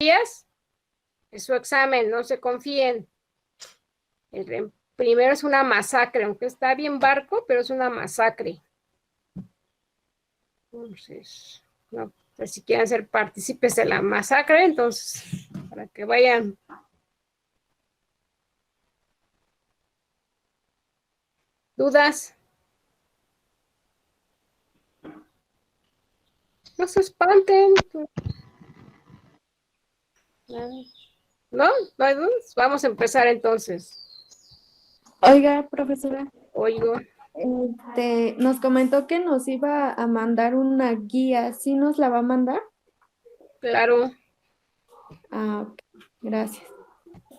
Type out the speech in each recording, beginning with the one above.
días es su examen, no se confíen. Primero es una masacre, aunque está bien barco, pero es una masacre. Entonces, no, pues si quieren ser partícipes de la masacre, entonces, para que vayan. ¿Dudas? No se espanten. ¿No? ¿No hay dudas? Vamos a empezar entonces. Oiga, profesora, Oigo. nos comentó que nos iba a mandar una guía. ¿Sí nos la va a mandar? Claro. Ah, ok. Gracias.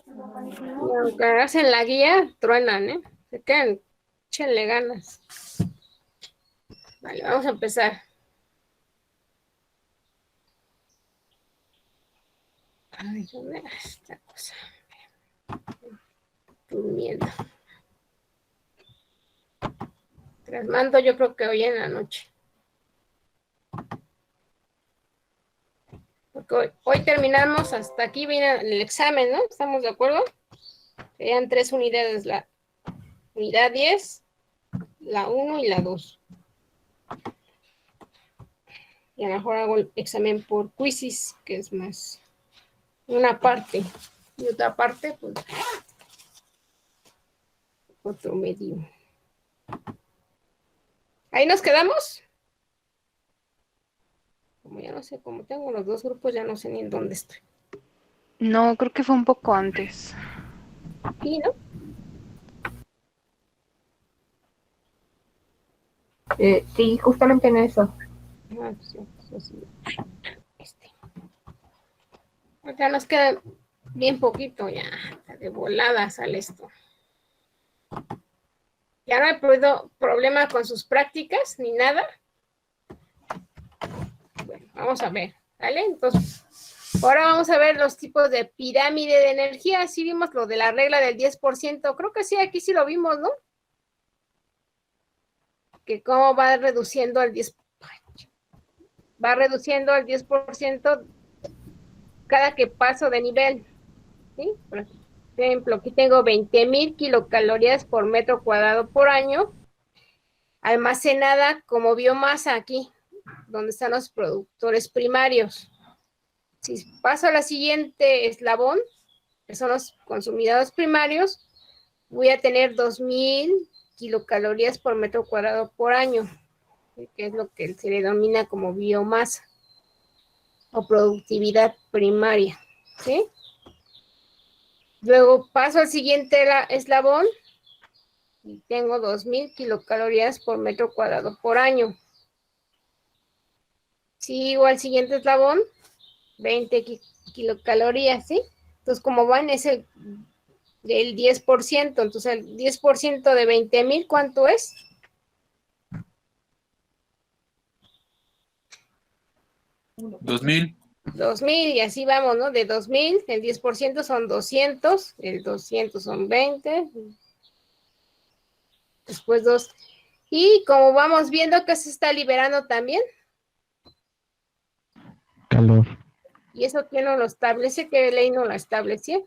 Y aunque hacen la guía, truenan, ¿eh? Se quedan, échenle ganas. Vale, vamos a empezar. Ay, ¿dónde era esta cosa? Durmiendo. Las mando yo creo que hoy en la noche. Porque hoy terminamos, hasta aquí viene el examen, ¿no? ¿Estamos de acuerdo? Serían 3 unidades, la unidad 10, la 1 y la 2. Y a lo mejor hago el examen por quizzes, que es más una parte. Y otra parte, pues, otro medio. ¿Ahí nos quedamos? Como ya no sé, como tengo los dos grupos, ya no sé ni en dónde estoy. No, creo que fue un poco antes. Aquí, ¿no? Sí, justamente en eso. Ah, sí, sí. Ya nos queda bien poquito, ya de volada sale esto. Ya no hay problema con sus prácticas ni nada. Bueno, vamos a ver, ¿vale? Entonces, ahora vamos a ver los tipos de pirámide de energía. Sí vimos lo de la regla del 10%. Creo que sí, aquí sí lo vimos, ¿no? Que cómo va reduciendo al 10%. Va reduciendo al 10% cada que paso de nivel. ¿Sí? Por ejemplo, aquí tengo 20,000 kilocalorías por metro cuadrado por año, almacenada como biomasa aquí, donde están los productores primarios. Si paso a la siguiente eslabón, que son los consumidores primarios, voy a tener 2,000 kilocalorías por metro cuadrado por año, que es lo que se le denomina como biomasa o productividad primaria, ¿sí? Luego paso al siguiente eslabón y tengo 2,000 kilocalorías por metro cuadrado por año. Sigo al siguiente eslabón, 20 kilocalorías, ¿sí? Entonces, como van, es el 10%. Entonces, el 10% de 20,000, ¿cuánto es? 2,000. 2,000, y así vamos, ¿no? De 2,000, el 10% son 200, el 200 son 20, después 2. Y como vamos viendo que se está liberando también. Calor. Y eso quién no lo establece, ¿qué ley no la estableció?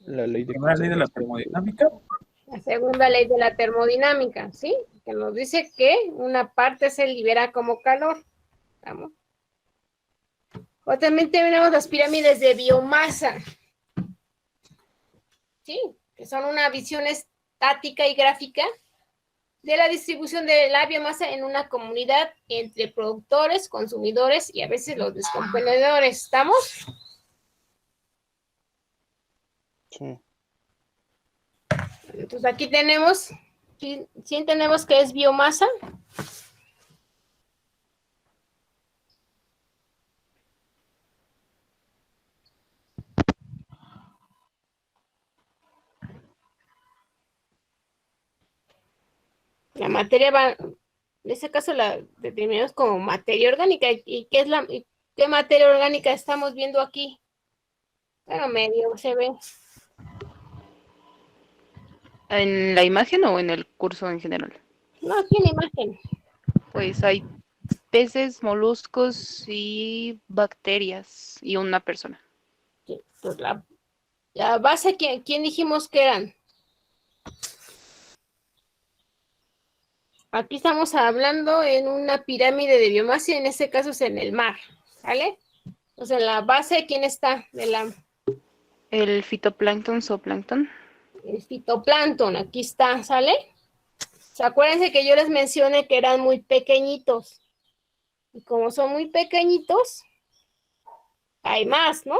La ley de la termodinámica. La segunda ley de la termodinámica, ¿sí? Que nos dice que una parte se libera como calor. ¿Vamos? O también tenemos las pirámides de biomasa, ¿sí? Que son una visión estática y gráfica de la distribución de la biomasa en una comunidad entre productores, consumidores y a veces los descomponedores. ¿Estamos? Sí. Entonces aquí tenemos, ¿sí entendemos qué es biomasa? La materia va, en este caso la determinamos como materia orgánica. ¿Y qué materia orgánica estamos viendo aquí? Bueno, medio se ve. ¿En la imagen o en el curso en general? No, aquí en la imagen. Pues hay peces, moluscos y bacterias y una persona. Sí, pues la base, ¿quién dijimos que eran? Aquí estamos hablando en una pirámide de biomasa y en este caso es en el mar, ¿vale? O sea, la base, ¿quién está? El fitoplancton, zooplancton. El fitoplancton, aquí está, ¿sale? O sea, acuérdense que yo les mencioné que eran muy pequeñitos. Y como son muy pequeñitos, hay más, ¿no?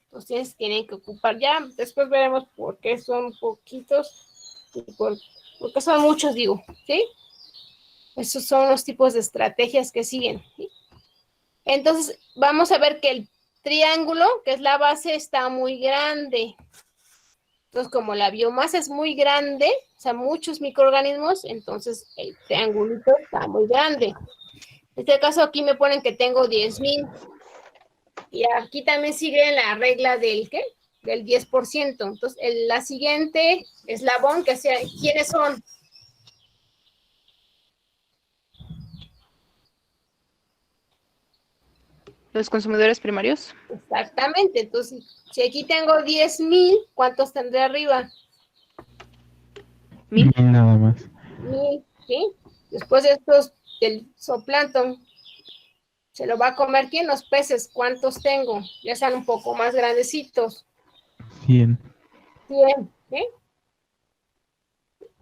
Entonces tienen que ocupar ya. Después veremos por qué son poquitos y por qué son muchos, digo, ¿sí? Esos son los tipos de estrategias que siguen, ¿sí? Entonces, vamos a ver que el triángulo, que es la base, está muy grande. Entonces, como la biomasa es muy grande, o sea, muchos microorganismos, entonces el triangulito está muy grande. En este caso, aquí me ponen que tengo 10,000. Y aquí también sigue la regla del, ¿qué? Del 10%. Entonces, la siguiente eslabón, que sea, ¿quiénes son? Los consumidores primarios. Exactamente. Entonces, si aquí tengo 10,000, ¿cuántos tendré arriba? 1000. Nada más. 1,000, ¿sí? Después de estos, del zooplancton, ¿se lo va a comer quién? Los peces. ¿Cuántos tengo? Ya sean un poco más grandecitos. 100. 100, ¿sí?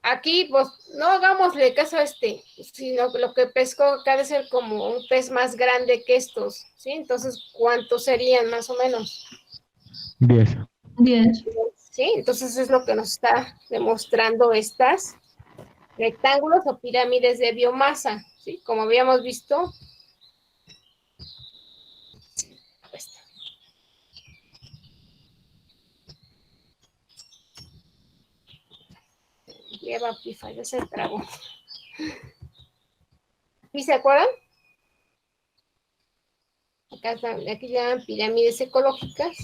Aquí, pues, no hagámosle caso a sino lo que pescó acá debe ser como un pez más grande que estos, ¿sí? Entonces, ¿cuántos serían más o menos? 10. 10. ¿Sí? Entonces es lo que nos está demostrando estas rectángulos o pirámides de biomasa, ¿sí? Como habíamos visto. Lleva pifa, ya se tragó. ¿Sí se acuerdan? Aquí llaman pirámides ecológicas.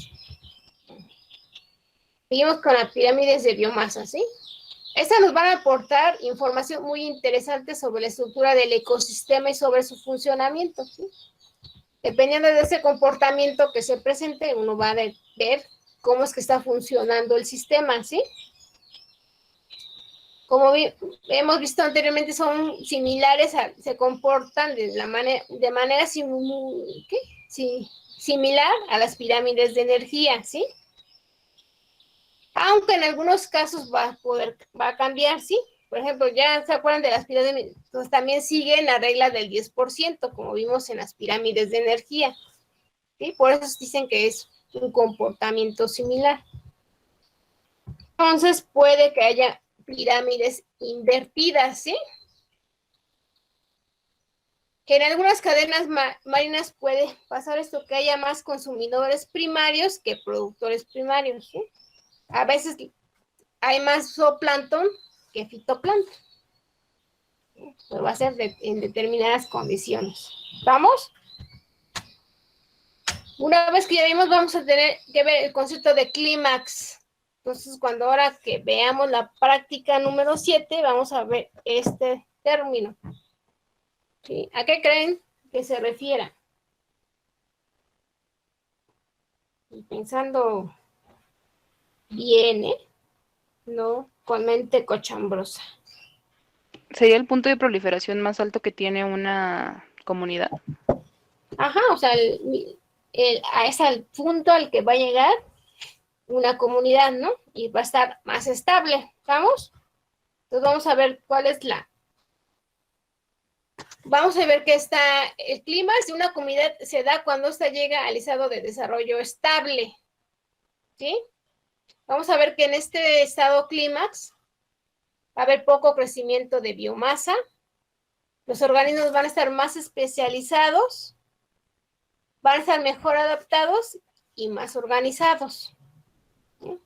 Seguimos con las pirámides de biomasa, ¿sí? Estas nos van a aportar información muy interesante sobre la estructura del ecosistema y sobre su funcionamiento, ¿sí? Dependiendo de ese comportamiento que se presente, uno va a ver cómo es que está funcionando el sistema, ¿sí? Como hemos visto anteriormente, son similares, se comportan de manera similar a las pirámides de energía, ¿sí? Aunque en algunos casos va a cambiar, ¿sí? Por ejemplo, ya se acuerdan de las pirámides, pues también siguen la regla del 10%, como vimos en las pirámides de energía, ¿sí? Por eso dicen que es un comportamiento similar. Entonces puede que haya pirámides invertidas, ¿sí? Que en algunas cadenas marinas puede pasar esto, que haya más consumidores primarios que productores primarios, ¿sí? A veces hay más zooplancton que fitoplancton. Pero va a ser en determinadas condiciones. ¿Vamos? Una vez que ya vimos, vamos a tener que ver el concepto de clímax. Entonces, ahora que veamos la práctica número 7, vamos a ver este término. ¿Sí? ¿A qué creen que se refiera? Y pensando bien, ¿eh? No con mente cochambrosa. Sería el punto de proliferación más alto que tiene una comunidad. Ajá, o sea, es al punto al que va a llegar una comunidad, ¿no? Y va a estar más estable, ¿vamos? Entonces vamos a ver cuál es Vamos a ver que el clima de una comunidad se da cuando ésta llega al estado de desarrollo estable, ¿sí? Vamos a ver que en este estado clímax va a haber poco crecimiento de biomasa, los organismos van a estar más especializados, van a estar mejor adaptados y más organizados. ¿Sí?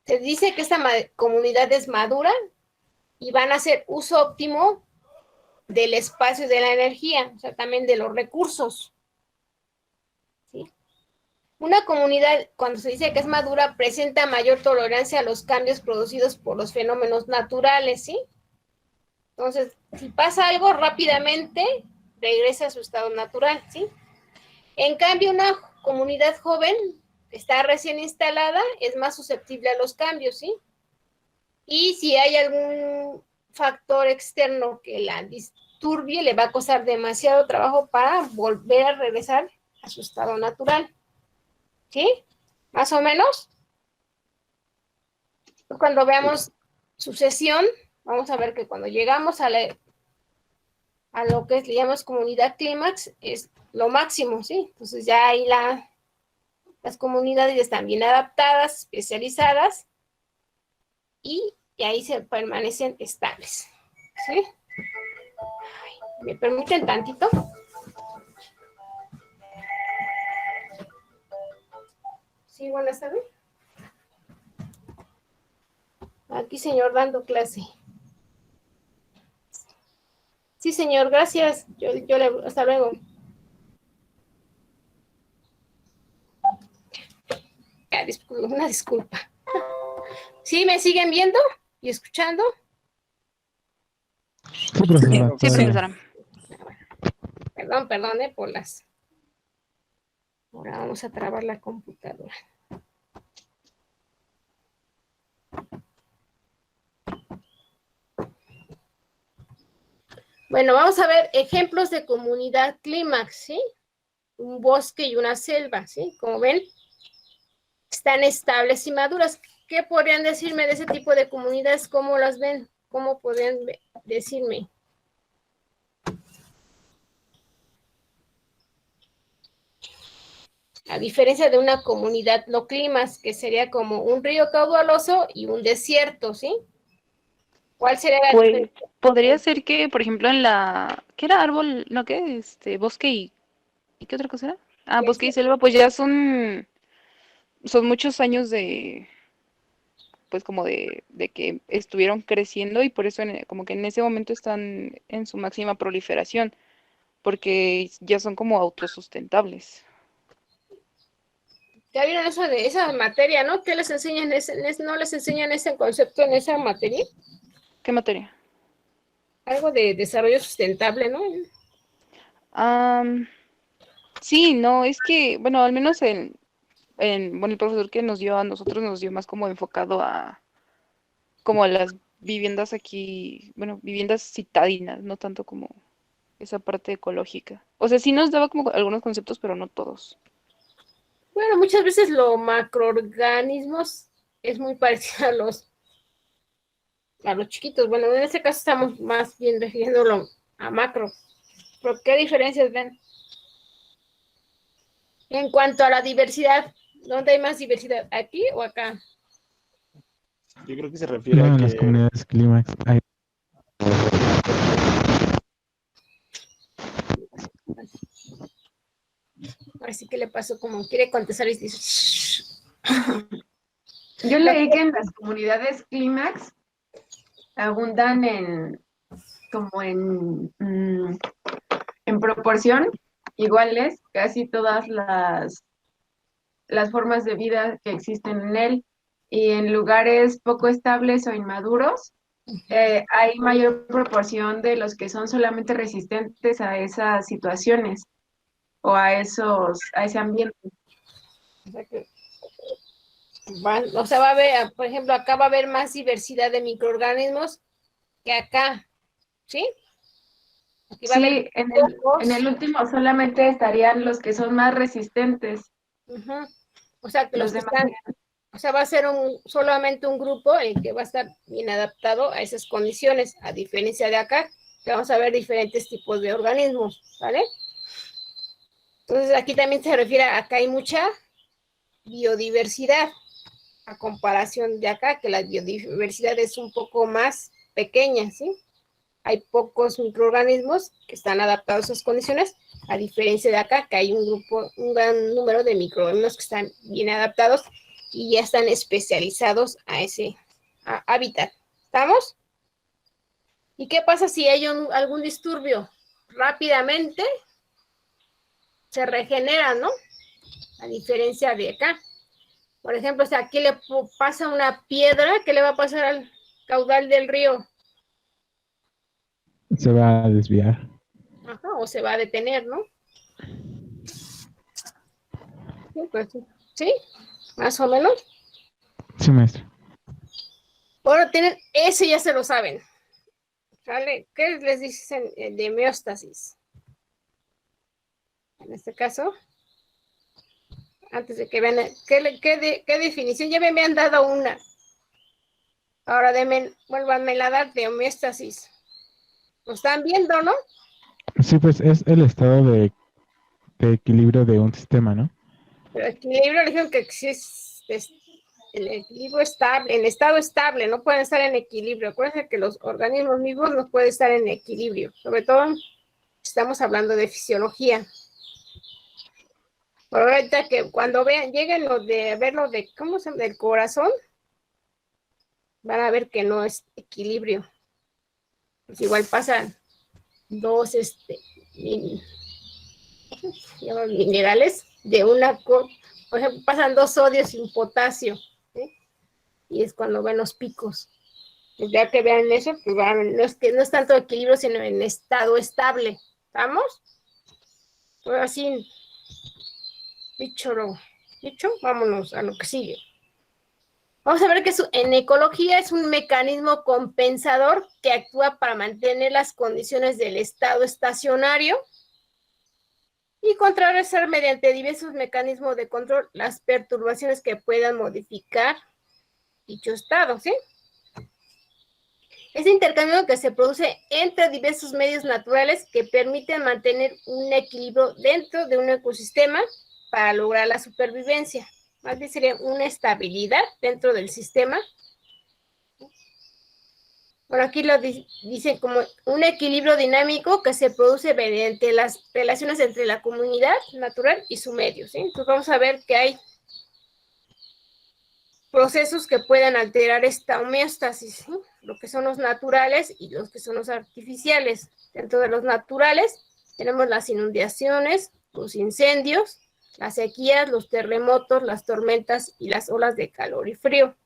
Se dice que esta comunidad es madura y van a hacer uso óptimo del espacio y de la energía, o sea, también de los recursos. ¿Sí? Una comunidad, cuando se dice que es madura, presenta mayor tolerancia a los cambios producidos por los fenómenos naturales, ¿sí? Entonces, si pasa algo rápidamente, regrese a su estado natural, ¿sí? En cambio, una comunidad joven está recién instalada, es más susceptible a los cambios, ¿sí? Y si hay algún factor externo que la disturbie, le va a costar demasiado trabajo para volver a regresar a su estado natural, ¿sí? Más o menos. Cuando veamos sucesión, vamos a ver que cuando llegamos a lo que le llamamos comunidad clímax, es lo máximo, ¿sí? Entonces ya ahí las comunidades están bien adaptadas, especializadas, y ahí se permanecen estables, ¿sí? Ay, ¿me permiten tantito? Sí, buenas tardes. Aquí, señor, dando clase. Sí, señor, gracias. Hasta luego. Ya, una disculpa. ¿Sí me siguen viendo y escuchando? Sí, profesora, Sí, todavía. profesora. Perdón, por las... Ahora vamos a trabar la computadora. Bueno, vamos a ver ejemplos de comunidad clímax, ¿sí? Un bosque y una selva, ¿sí? Como ven, están estables y maduras. ¿Qué podrían decirme de ese tipo de comunidades? ¿Cómo las ven? ¿Cómo podrían decirme? A diferencia de una comunidad no climas, que sería como un río caudaloso y un desierto, ¿sí? ¿Cuál sería la Pues diferencia? podría ser que, por ejemplo, en la... ¿Qué era? Árbol, ¿no qué? Bosque y... ¿Y qué otra cosa era? Ah, bosque y selva, pues ya son muchos años de, pues como de que estuvieron creciendo y por eso como que en ese momento están en su máxima proliferación, porque ya son como autosustentables. ¿Ya vieron eso de esa materia, no? ¿Qué les enseñan? ¿No les enseñan ese concepto en esa materia? ¿Qué materia? Algo de desarrollo sustentable, ¿no? Am, sí, no, es que, bueno, al menos bueno, el profesor que nos dio a nosotros nos dio más como enfocado a como a las viviendas aquí, bueno, viviendas citadinas, no tanto como esa parte ecológica. O sea, sí nos daba como algunos conceptos, pero no todos. Bueno, muchas veces los macroorganismos es muy parecido a los chiquitos. Bueno, en este caso estamos más bien refiriéndolo a macro. ¿Pero qué diferencias ven? En cuanto a la diversidad, ¿dónde hay más diversidad? ¿Aquí o acá? Yo creo que se refiere No, a en las que comunidades clímax hay. Así que le pasó como quiere contestar y dice... "Shh". Yo leí que en las comunidades clímax abundan en proporción iguales casi todas las formas de vida que existen en él, y en lugares poco estables o inmaduros hay mayor proporción de los que son solamente resistentes a esas situaciones o a ese ambiente. O sea, va a haber, por ejemplo, acá va a haber más diversidad de microorganismos que acá, ¿sí? Aquí va a haber Sí, en el último solamente estarían los que son más resistentes. uh-huh. O sea, que Los los que demás. están, o sea, va a ser solamente un grupo el que va a estar bien adaptado a esas condiciones, a diferencia de acá, que vamos a ver diferentes tipos de organismos, ¿vale? Entonces aquí también se refiere a acá hay mucha biodiversidad, a comparación de acá, que la biodiversidad es un poco más pequeña, ¿sí? Hay pocos microorganismos que están adaptados a esas condiciones, a diferencia de acá, que hay un gran número de microorganismos que están bien adaptados y ya están especializados a ese hábitat. ¿Estamos? ¿Y qué pasa si hay algún disturbio? Rápidamente se regenera, ¿no? A diferencia de acá. Por ejemplo, si aquí le pasa una piedra, ¿qué le va a pasar al caudal del río? Se va a desviar. Ajá, o se va a detener, ¿no? Sí, pues, sí, más o menos. Sí, maestra. Bueno, tienen, eso ya se lo saben. ¿Sale? ¿Qué les dicen de homeostasis? En este caso, antes de que vean, ¿qué definición? Ya me han dado una. Ahora vuélvanme a dar de homeostasis. Lo están viendo, ¿no? Sí, pues es el estado de equilibrio de un sistema, ¿no? Pero equilibrio le dijeron que existe el equilibrio estable, en estado estable, no pueden estar en equilibrio. Acuérdense que los organismos vivos no pueden estar en equilibrio, sobre todo estamos hablando de fisiología. Pero ahorita que cuando vean, lleguen los de ver lo de, ¿cómo se llama? Del corazón, van a ver que no es equilibrio. Pues igual pasan dos minerales de una, por ejemplo, pasan dos sodios y un potasio, ¿sí? Y es cuando ven los picos. Ya que vean eso, pues no es que no es tanto equilibrio, sino en estado estable. ¿Estamos? Pues así, dicho, vámonos a lo que sigue. Vamos a ver que en ecología es un mecanismo compensador que actúa para mantener las condiciones del estado estacionario y contrarrestar mediante diversos mecanismos de control las perturbaciones que puedan modificar dicho estado, ¿sí? Es intercambio que se produce entre diversos medios naturales que permiten mantener un equilibrio dentro de un ecosistema para lograr la supervivencia. Más bien sería una estabilidad dentro del sistema. Bueno, aquí lo dicen como un equilibrio dinámico que se produce mediante las relaciones entre la comunidad natural y su medio, ¿sí? Entonces vamos a ver que hay procesos que pueden alterar esta homeostasis, ¿sí? Lo que son los naturales y los que son los artificiales. Dentro de los naturales tenemos las inundaciones, los incendios, las sequías, los terremotos, las tormentas y las olas de calor y frío.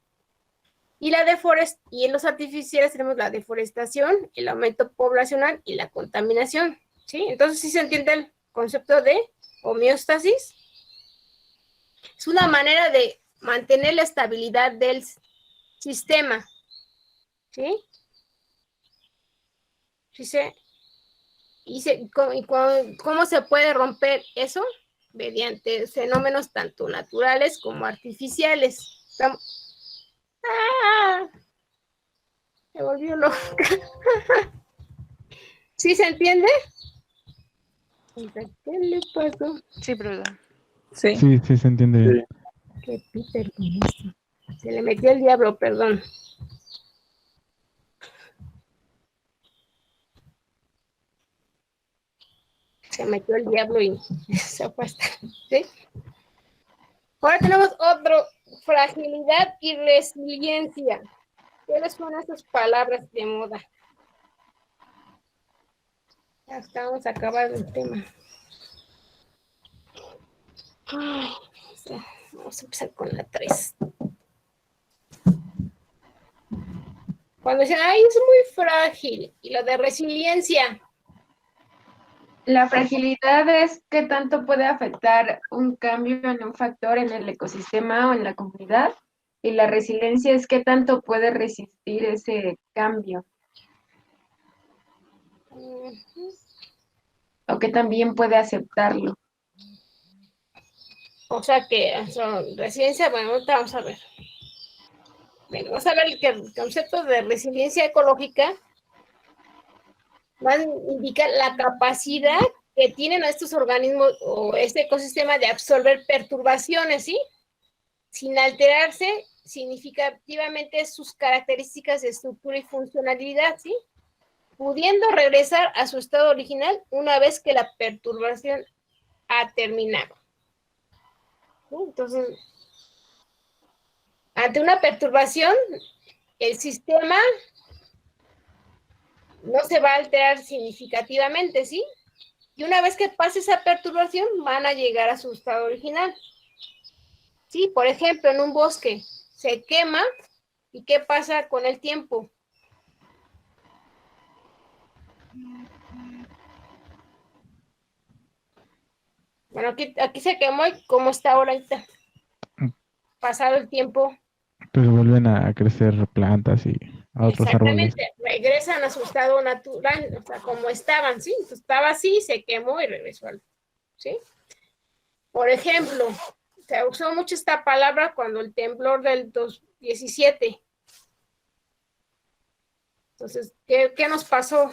Y en los artificiales tenemos la deforestación, el aumento poblacional y la contaminación, ¿sí? Entonces, ¿sí se entiende el concepto de homeostasis? Es una manera de mantener la estabilidad del sistema, ¿sí? ¿Cómo se puede romper eso? Mediante fenómenos tanto naturales como artificiales. ¡Ah! Se volvió loca. ¿Sí se entiende? ¿Qué le pasó? Sí, perdón. Sí. Sí, sí, se entiende bien. ¿Qué Peter con esto? Se le metió el diablo, perdón. Se metió el diablo y se fue hasta, ¿sí? Ahora tenemos otro, fragilidad y resiliencia. ¿Qué les son esas palabras de moda? Ya estamos acabando el tema. Ay, vamos a empezar con la 3. Cuando dicen, ay, es muy frágil. Y la de resiliencia. La fragilidad es qué tanto puede afectar un cambio en un factor en el ecosistema o en la comunidad, y la resiliencia es qué tanto puede resistir ese cambio o qué también puede aceptarlo. O sea que resiliencia, bueno, ahorita vamos a ver. Bueno, vamos a ver que el concepto de resiliencia ecológica va a indicar la capacidad que tienen estos organismos o este ecosistema de absorber perturbaciones, ¿sí? Sin alterarse significativamente sus características de estructura y funcionalidad, ¿sí? Pudiendo regresar a su estado original una vez que la perturbación ha terminado. ¿Sí? Entonces, ante una perturbación, el sistema no se va a alterar significativamente, ¿sí? Y una vez que pase esa perturbación, van a llegar a su estado original. Sí, por ejemplo, en un bosque se quema, ¿y qué pasa con el tiempo? Bueno, aquí se quemó y cómo está ahorita. Pasado el tiempo. Pues vuelven a crecer plantas y a otros árboles. Exactamente, regresan a su estado natural, o sea, como estaban, ¿sí? Entonces, estaba así, se quemó y regresó ¿sí? Por ejemplo, se usó mucho esta palabra cuando el temblor del 2017. Entonces, ¿qué nos pasó?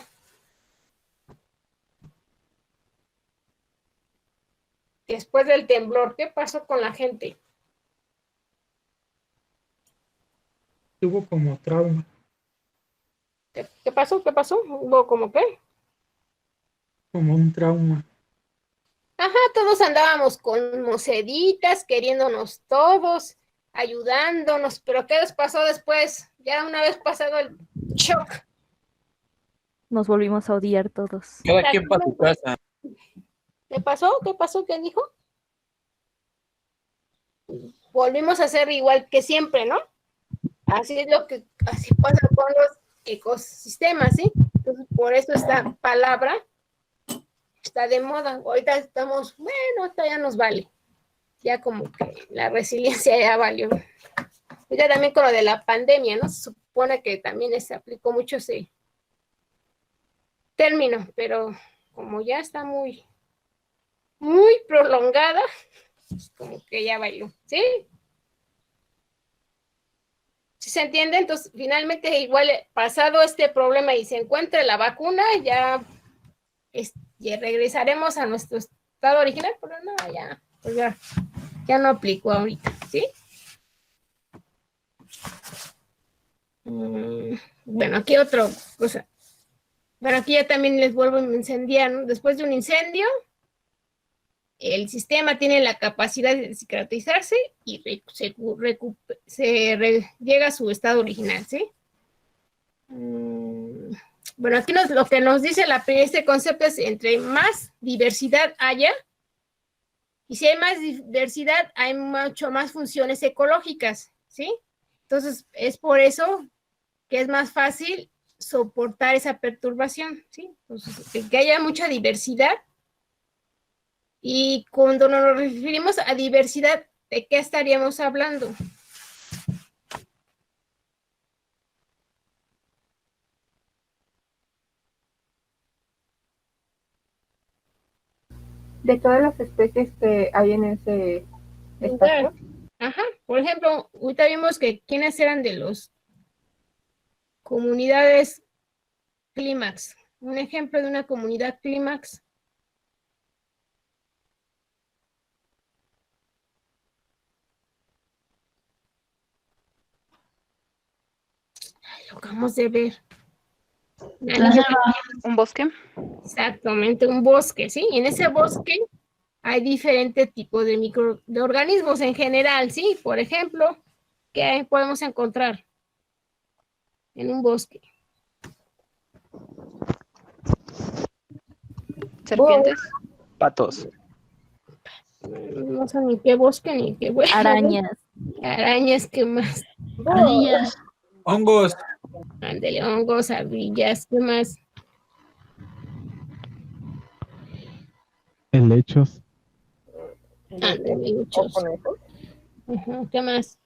Después del temblor, ¿qué pasó con la gente? Tuvo como trauma. ¿Qué pasó? ¿Qué pasó? ¿Hubo como qué? Como un trauma. Ajá, todos andábamos con moceditas, queriéndonos todos, ayudándonos, pero ¿qué les pasó después? Ya una vez pasado el shock. Nos volvimos a odiar todos. Cada quien para su casa. ¿Qué pasó? ¿Qué pasó? ¿Quién dijo? Volvimos a ser igual que siempre, ¿no? Así pasa con los ecosistemas, ¿sí? Entonces, por eso esta palabra está de moda. Ahorita estamos, bueno, esta ya nos vale. Ya como que la resiliencia ya valió. Ya también con lo de la pandemia, ¿no? Se supone que también se aplicó mucho ese término, pero como ya está muy prolongada, pues como que ya valió, ¿sí? ¿Sí se entiende? Entonces, finalmente, igual pasado este problema y se encuentre la vacuna, ya regresaremos a nuestro estado original, pero no, ya, pues ya no aplicó ahorita, ¿sí? Bueno, aquí otra cosa. Bueno, aquí ya también les vuelvo a incendiar, ¿no? Después de un incendio, el sistema tiene la capacidad de cicatrizarse y llega a su estado original, ¿sí? Bueno, aquí lo que nos dice este concepto es entre más diversidad haya, y si hay más diversidad, hay mucho más funciones ecológicas, ¿sí? Entonces, es por eso que es más fácil soportar esa perturbación, ¿sí? Entonces, que haya mucha diversidad. Y cuando nos referimos a diversidad, ¿de qué estaríamos hablando? De todas las especies que hay en ese espacio. Ajá, por ejemplo, ahorita vimos que quiénes eran de los comunidades clímax. Un ejemplo de una comunidad clímax. Lo acabamos de ver. Un bosque. Exactamente, un bosque, ¿sí? Y en ese bosque hay diferentes tipos de organismos en general, ¿sí? Por ejemplo, ¿qué podemos encontrar en un bosque? Serpientes. Patos. No sé ni qué bosque ni qué bueno. Arañas. Arañas, ¿qué más? Ardillas. Hongos. Ándele, hongos, ardillas, ¿qué más? Helechos. Ándele, muchos. ¿Qué más?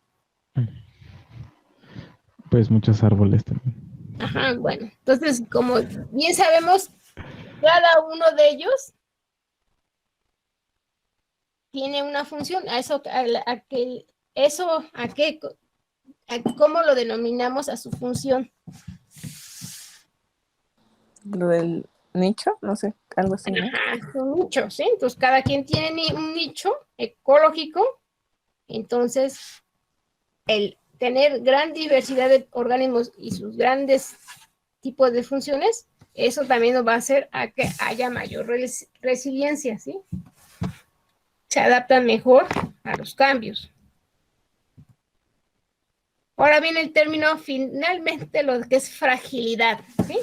Pues muchos árboles también. Ajá, bueno. Entonces, como bien sabemos, cada uno de ellos tiene una función. ¿Cómo lo denominamos a su función? Lo del nicho, no sé, algo así, ¿no? Ajá, un nicho, ¿sí? Entonces, cada quien tiene un nicho ecológico. Entonces, el tener gran diversidad de organismos y sus grandes tipos de funciones, eso también nos va a hacer a que haya mayor resiliencia, ¿sí? Se adaptan mejor a los cambios. Ahora viene el término finalmente lo que es fragilidad, ¿sí?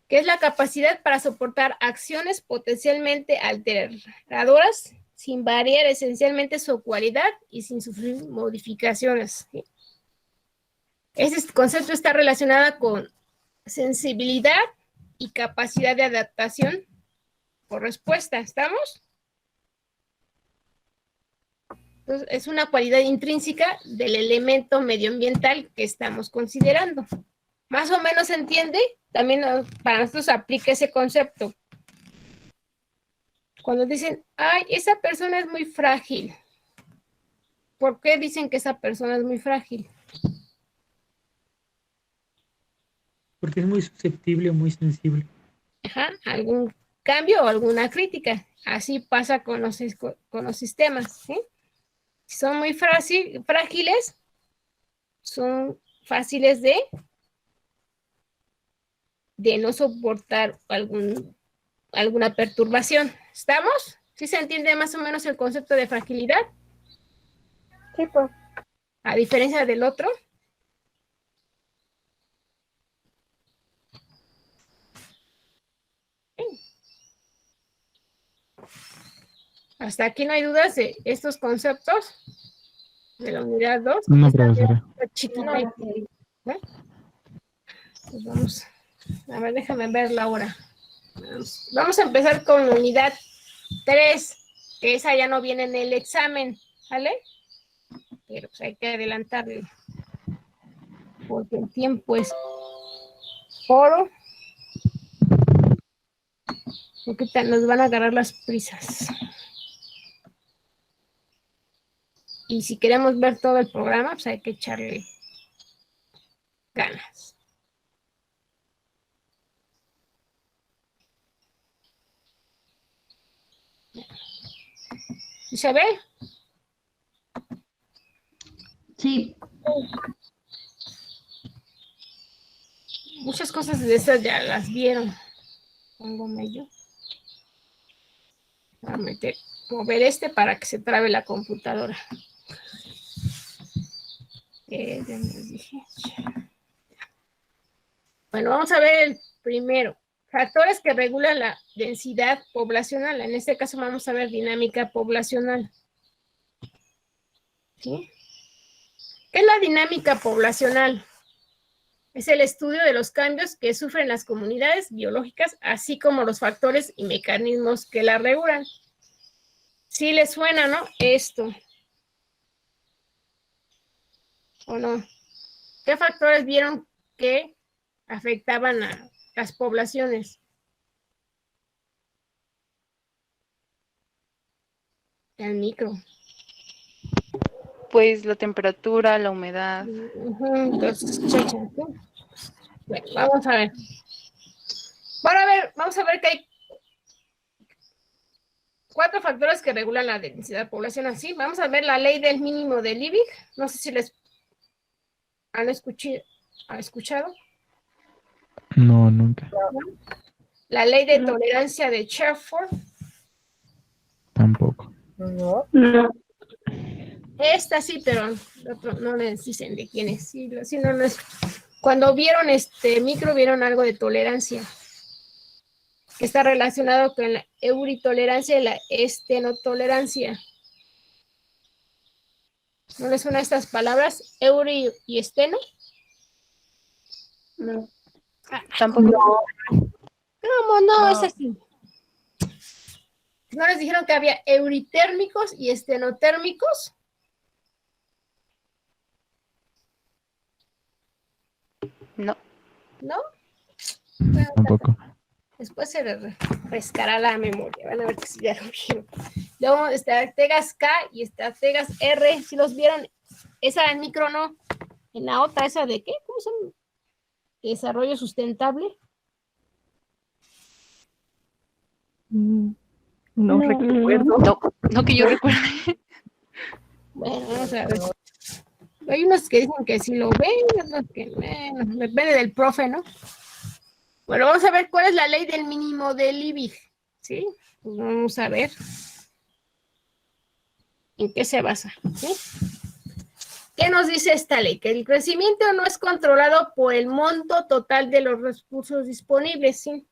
Que es la capacidad para soportar acciones potencialmente alteradoras sin variar esencialmente su cualidad y sin sufrir modificaciones, ¿sí? Este concepto está relacionado con sensibilidad y capacidad de adaptación por respuesta, ¿estamos? Entonces, es una cualidad intrínseca del elemento medioambiental que estamos considerando. ¿Más o menos se entiende? También para nosotros aplica ese concepto. Cuando dicen, ay, esa persona es muy frágil. ¿Por qué dicen que esa persona es muy frágil? Porque es muy susceptible, muy sensible. Ajá, algún cambio o alguna crítica. Así pasa con los sistemas. ¿Sí? Si son muy frágiles, son fáciles de no soportar alguna perturbación. ¿Estamos? ¿Sí se entiende más o menos el concepto de fragilidad? Sí, pues. A diferencia del otro. Hasta aquí no hay dudas de estos conceptos de la unidad 2. No, profesora. Chiquita. ¿Eh? Pues vamos. A ver, déjame ver la hora. Vamos a empezar con la unidad 3, que esa ya no viene en el examen, ¿vale? Pero pues hay que adelantarle. Porque el tiempo es oro. Porque nos van a agarrar las prisas. Y si queremos ver todo el programa, pues hay que echarle ganas. ¿Sí se ve? Sí. Muchas cosas de esas ya las vieron. Póngame yo. Voy a mover este para que se trabe la computadora. Ya les dije. Bueno, vamos a ver el primero. Factores que regulan la densidad poblacional. En este caso vamos a ver dinámica poblacional. ¿Sí? ¿Qué es la dinámica poblacional? Es el estudio de los cambios que sufren las comunidades biológicas, así como los factores y mecanismos que la regulan. ¿Sí les suena, no? Esto. ¿O no? ¿Qué factores vieron que afectaban a las poblaciones? El micro. Pues la temperatura, la humedad. Entonces, bueno, vamos a ver. Vamos a ver que hay 4 factores que regulan la densidad poblacional. ¿Sí? Vamos a ver la ley del mínimo de Liebig. No sé si les han escuchado. No, nunca. La ley de tolerancia de Sherford. Tampoco. No. Esta sí, pero no les dicen de quién es. Sí, no es. Cuando vieron micro, vieron algo de tolerancia, que está relacionado con la euritolerancia y la estenotolerancia. ¿No les suenan estas palabras? Euri y esteno. No. Tampoco. ¿Cómo no? Es así. ¿No les dijeron que había euritérmicos y estenotérmicos? No. ¿No? Bueno, Tampoco. después se les refrescará la memoria. Van a ver que sí ya lo vieron. Luego estrategas K y estrategas R. Si los vieron, esa en micro no. En la otra, esa de qué? ¿Cómo se llama? Desarrollo sustentable. No recuerdo. No que yo recuerde. Bueno, vamos a ver. Hay unos que dicen que sí lo ven, otros que depende del profe, ¿no? Bueno, vamos a ver cuál es la ley del mínimo de Liebig, ¿sí? Pues vamos a ver en qué se basa, ¿sí? ¿Qué nos dice esta ley? Que el crecimiento no es controlado por el monto total de los recursos disponibles, ¿sí?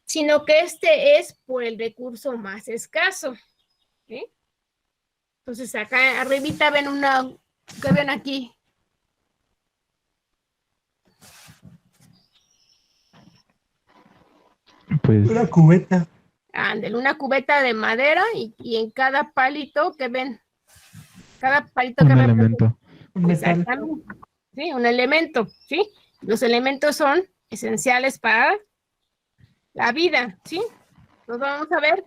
Sino que este es por el recurso más escaso, ¿sí? Entonces acá arribita ven ¿qué ven aquí? Pues Una cubeta. Ándale, una cubeta de madera y en cada palito que ven, cada palito Un que elemento. Un metal. exactamente, sí, un elemento, ¿sí? Los elementos son esenciales para la vida, ¿sí? Entonces vamos a ver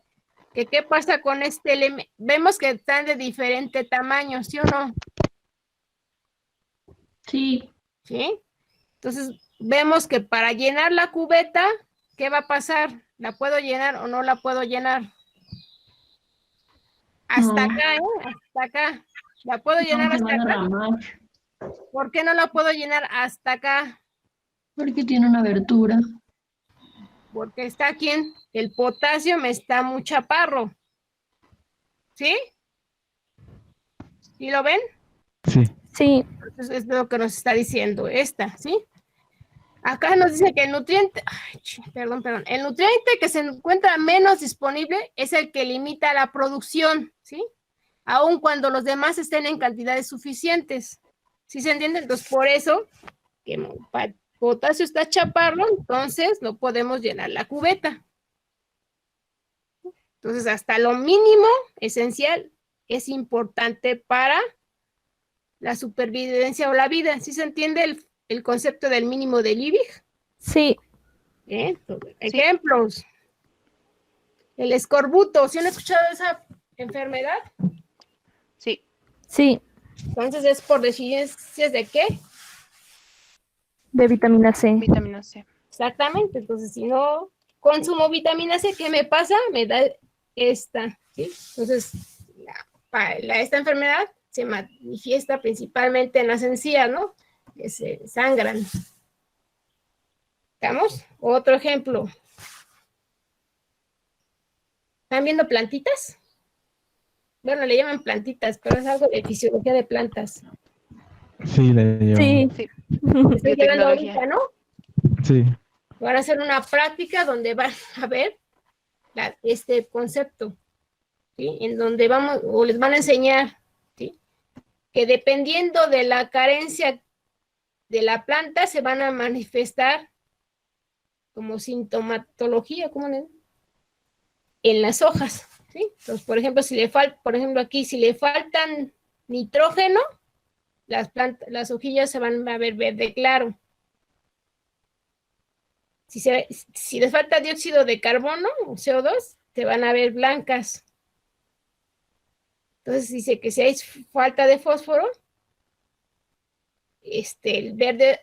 que qué pasa con este elemento. Vemos que están de diferente tamaño, ¿sí o no? Sí. ¿Sí? Entonces vemos que para llenar la cubeta, ¿qué va a pasar? ¿La puedo llenar o no la puedo llenar? Hasta No. acá, ¿eh? Hasta acá. ¿La puedo No, llenar se va hasta a acá? derramar. ¿Por qué no la puedo llenar hasta acá? Porque tiene una abertura. Porque está aquí en el potasio, me está muy chaparro. ¿Sí? ¿Sí lo ven? Sí. Sí, Entonces es lo que nos está diciendo esta, ¿sí? Acá nos dice que el nutriente, perdón, el nutriente que se encuentra menos disponible es el que limita la producción, ¿sí? Aun cuando los demás estén en cantidades suficientes. ¿Sí se entiende? Entonces, por eso, que el potasio está chaparro, entonces no podemos llenar la cubeta. Entonces, hasta lo mínimo esencial es importante para la supervivencia o la vida. ¿Sí se entiende el concepto del mínimo de Liebig? sí, Entonces, ejemplos. El escorbuto. ¿Sí han escuchado esa enfermedad? Sí. sí, Entonces, ¿es por deficiencias de qué? de vitamina C. Vitamina C. Exactamente. Entonces, si no consumo vitamina C, ¿qué me pasa? Me da esta, ¿sí? Entonces, esta enfermedad se manifiesta principalmente en las encías, ¿no? Que se sangran. ¿Estamos? Otro ejemplo. ¿Están viendo plantitas? Bueno, le llaman plantitas, pero es algo de fisiología de plantas. Sí, le llevamos. Sí. Estoy llevando ahorita, ¿no? Sí. Van a hacer una práctica donde van a ver este concepto, ¿sí? En donde vamos, o les van a enseñar, ¿sí? Que dependiendo de la carencia de la planta, se van a manifestar como sintomatología, ¿cómo le? En las hojas, ¿sí? Entonces, por ejemplo, si le falta, por ejemplo, aquí, si le faltan nitrógeno, las hojillas se van a ver verde claro. Si les falta dióxido de carbono o CO2, se van a ver blancas. Entonces dice que si hay falta de fósforo, el verde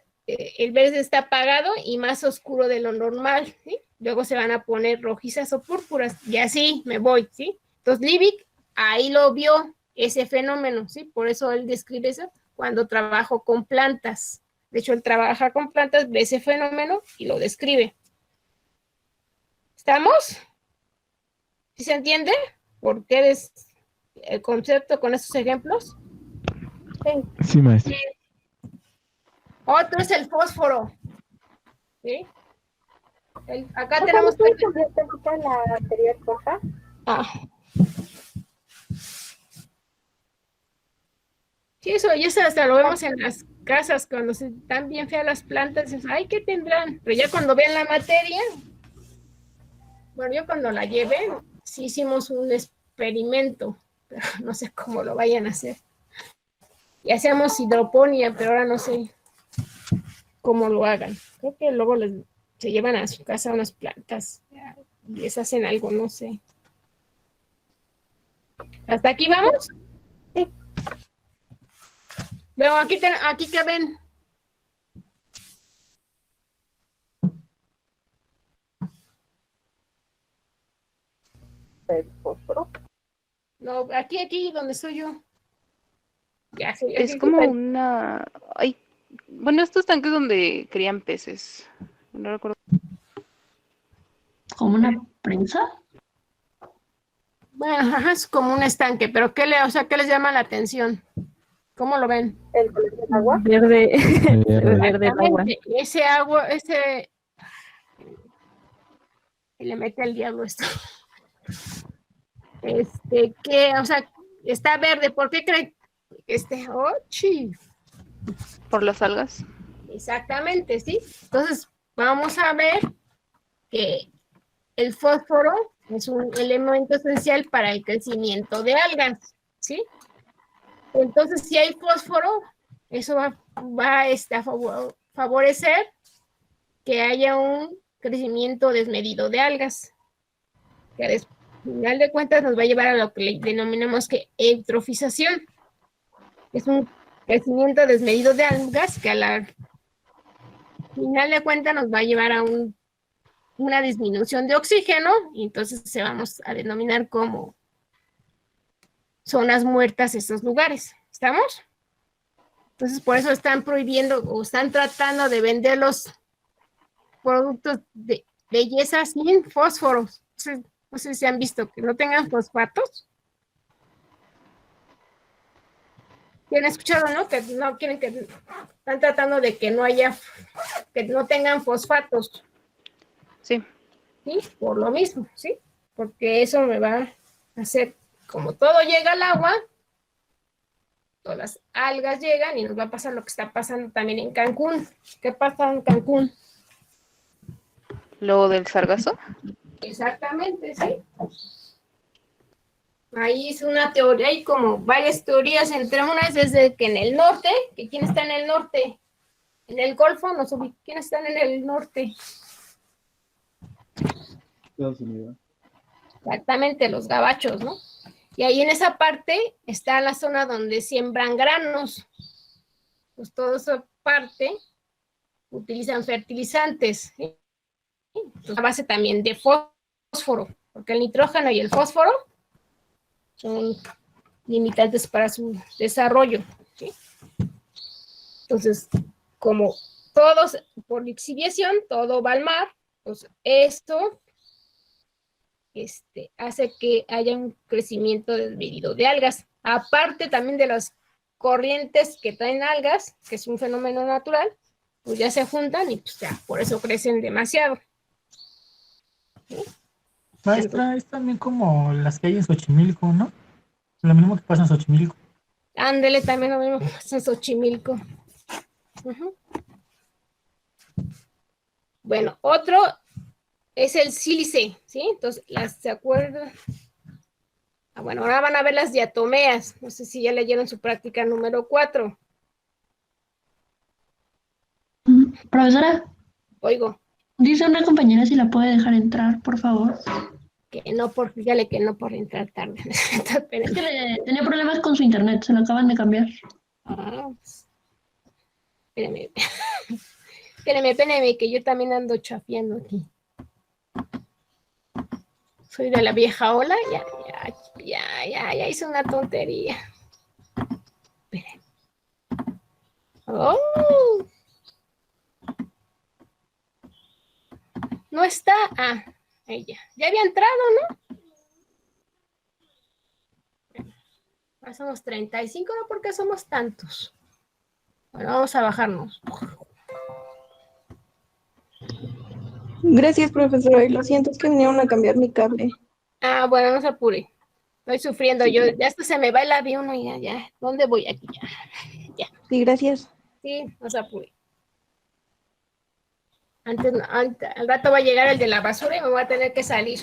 está apagado y más oscuro de lo normal, ¿sí? Luego se van a poner rojizas o púrpuras, y así me voy, ¿sí? Entonces Liebig ahí lo vio, ese fenómeno, ¿sí? Por eso él describe eso cuando trabajo con plantas. De hecho, él trabaja con plantas, ve ese fenómeno y lo describe. ¿Estamos? ¿Sí se entiende? ¿Por qué es el concepto con estos ejemplos? Sí, maestro. Otro es el fósforo. ¿Sí? Acá tenemos que... la anterior cosa. Sí, eso hasta lo vemos en las casas, cuando están bien feas las plantas, dices, ay, ¿qué tendrán? Pero ya cuando vean la materia, bueno, yo cuando la llevé, sí hicimos un experimento, pero no sé cómo lo vayan a hacer. Y hacíamos hidroponía, pero ahora no sé cómo lo hagan. Creo que luego se llevan a su casa unas plantas y les hacen algo, no sé. ¿Hasta aquí vamos? Sí. Luego aquí que ven. ¿El fósforo? No, aquí donde soy yo. Ya, sí, Es como una... Ay, bueno, estos tanques donde crían peces. No recuerdo. ¿Como una prensa? Bueno, ajá, es como un estanque, pero ¿qué les llama la atención? ¿Cómo lo ven? ¿El color del agua? Verde, Verde. verde el agua. Ese agua, y le mete al diablo esto. O sea, está verde, ¿por qué creen? Por las algas. Exactamente, ¿sí? Entonces, vamos a ver que el fósforo Es un elemento esencial para el crecimiento de algas, ¿sí? Entonces, si hay fósforo, eso va a favorecer que haya un crecimiento desmedido de algas, que al final de cuentas nos va a llevar a lo que le denominamos que eutrofización. Es un crecimiento desmedido de algas que al final de cuentas nos va a llevar a una disminución de oxígeno, y entonces se vamos a denominar como zonas muertas estos lugares. ¿Estamos? Entonces, por eso están prohibiendo o están tratando de vender los productos de belleza sin fósforos. No sé si han visto que no tengan fosfatos. ¿Tienen escuchado, no? Que no quieren que están tratando de que no haya, que no tengan fosfatos. Sí. Sí, por lo mismo, ¿sí? Porque eso me va a hacer, como todo llega al agua, todas las algas llegan y nos va a pasar lo que está pasando también en Cancún. ¿Qué pasa en Cancún? Lo del sargazo. Exactamente, sí. Ahí es una teoría, hay como varias teorías, entre unas desde que en el norte, que quién está en el norte, en el Golfo, ¿quiénes están en el norte? Estados Unidos. Exactamente, los gabachos, ¿no? Y ahí en esa parte está la zona donde siembran granos. Pues toda esa parte utilizan fertilizantes, ¿sí? Entonces, a base también de fósforo, porque el nitrógeno y el fósforo son limitantes para su desarrollo, ¿sí? Entonces, como todos, por lixiviación, todo va al mar, pues esto hace que haya un crecimiento desmedido de algas. Aparte también de las corrientes que traen algas, que es un fenómeno natural, pues ya se juntan y pues ya, por eso crecen demasiado. ¿Sí? Maestra, es también como las que hay en Xochimilco, ¿no? Lo mismo que pasa en Xochimilco. Ándele, también lo mismo que pasa en Xochimilco. Uh-huh. Bueno, otro es el sílice, ¿sí? Entonces, ¿se acuerdan? Bueno, ahora van a ver las diatomeas. No sé si ya leyeron su práctica número 4. Profesora, Oigo. dice una compañera si la puede dejar entrar, por favor. Que no, dígale que no por entrar tarde. Es que tenía problemas con su internet, se lo acaban de cambiar. Pues, espérame. Espérame, que yo también ando chafiando aquí. Soy de la vieja ola, ya hice una tontería. Esperen. Oh. No está. Ella. Ya había entrado, ¿no? Ahora somos 35, ¿no? ¿Por qué somos tantos? Bueno, vamos a bajarnos. Gracias, profesora. Y lo siento, es que vinieron a cambiar mi cable. Bueno, no se apure. Estoy sufriendo yo. Ya hasta se me va el avión y ya. ¿Dónde voy aquí? Ya. Sí, gracias. Sí, no se apure. Al rato va a llegar el de la basura y me voy a tener que salir.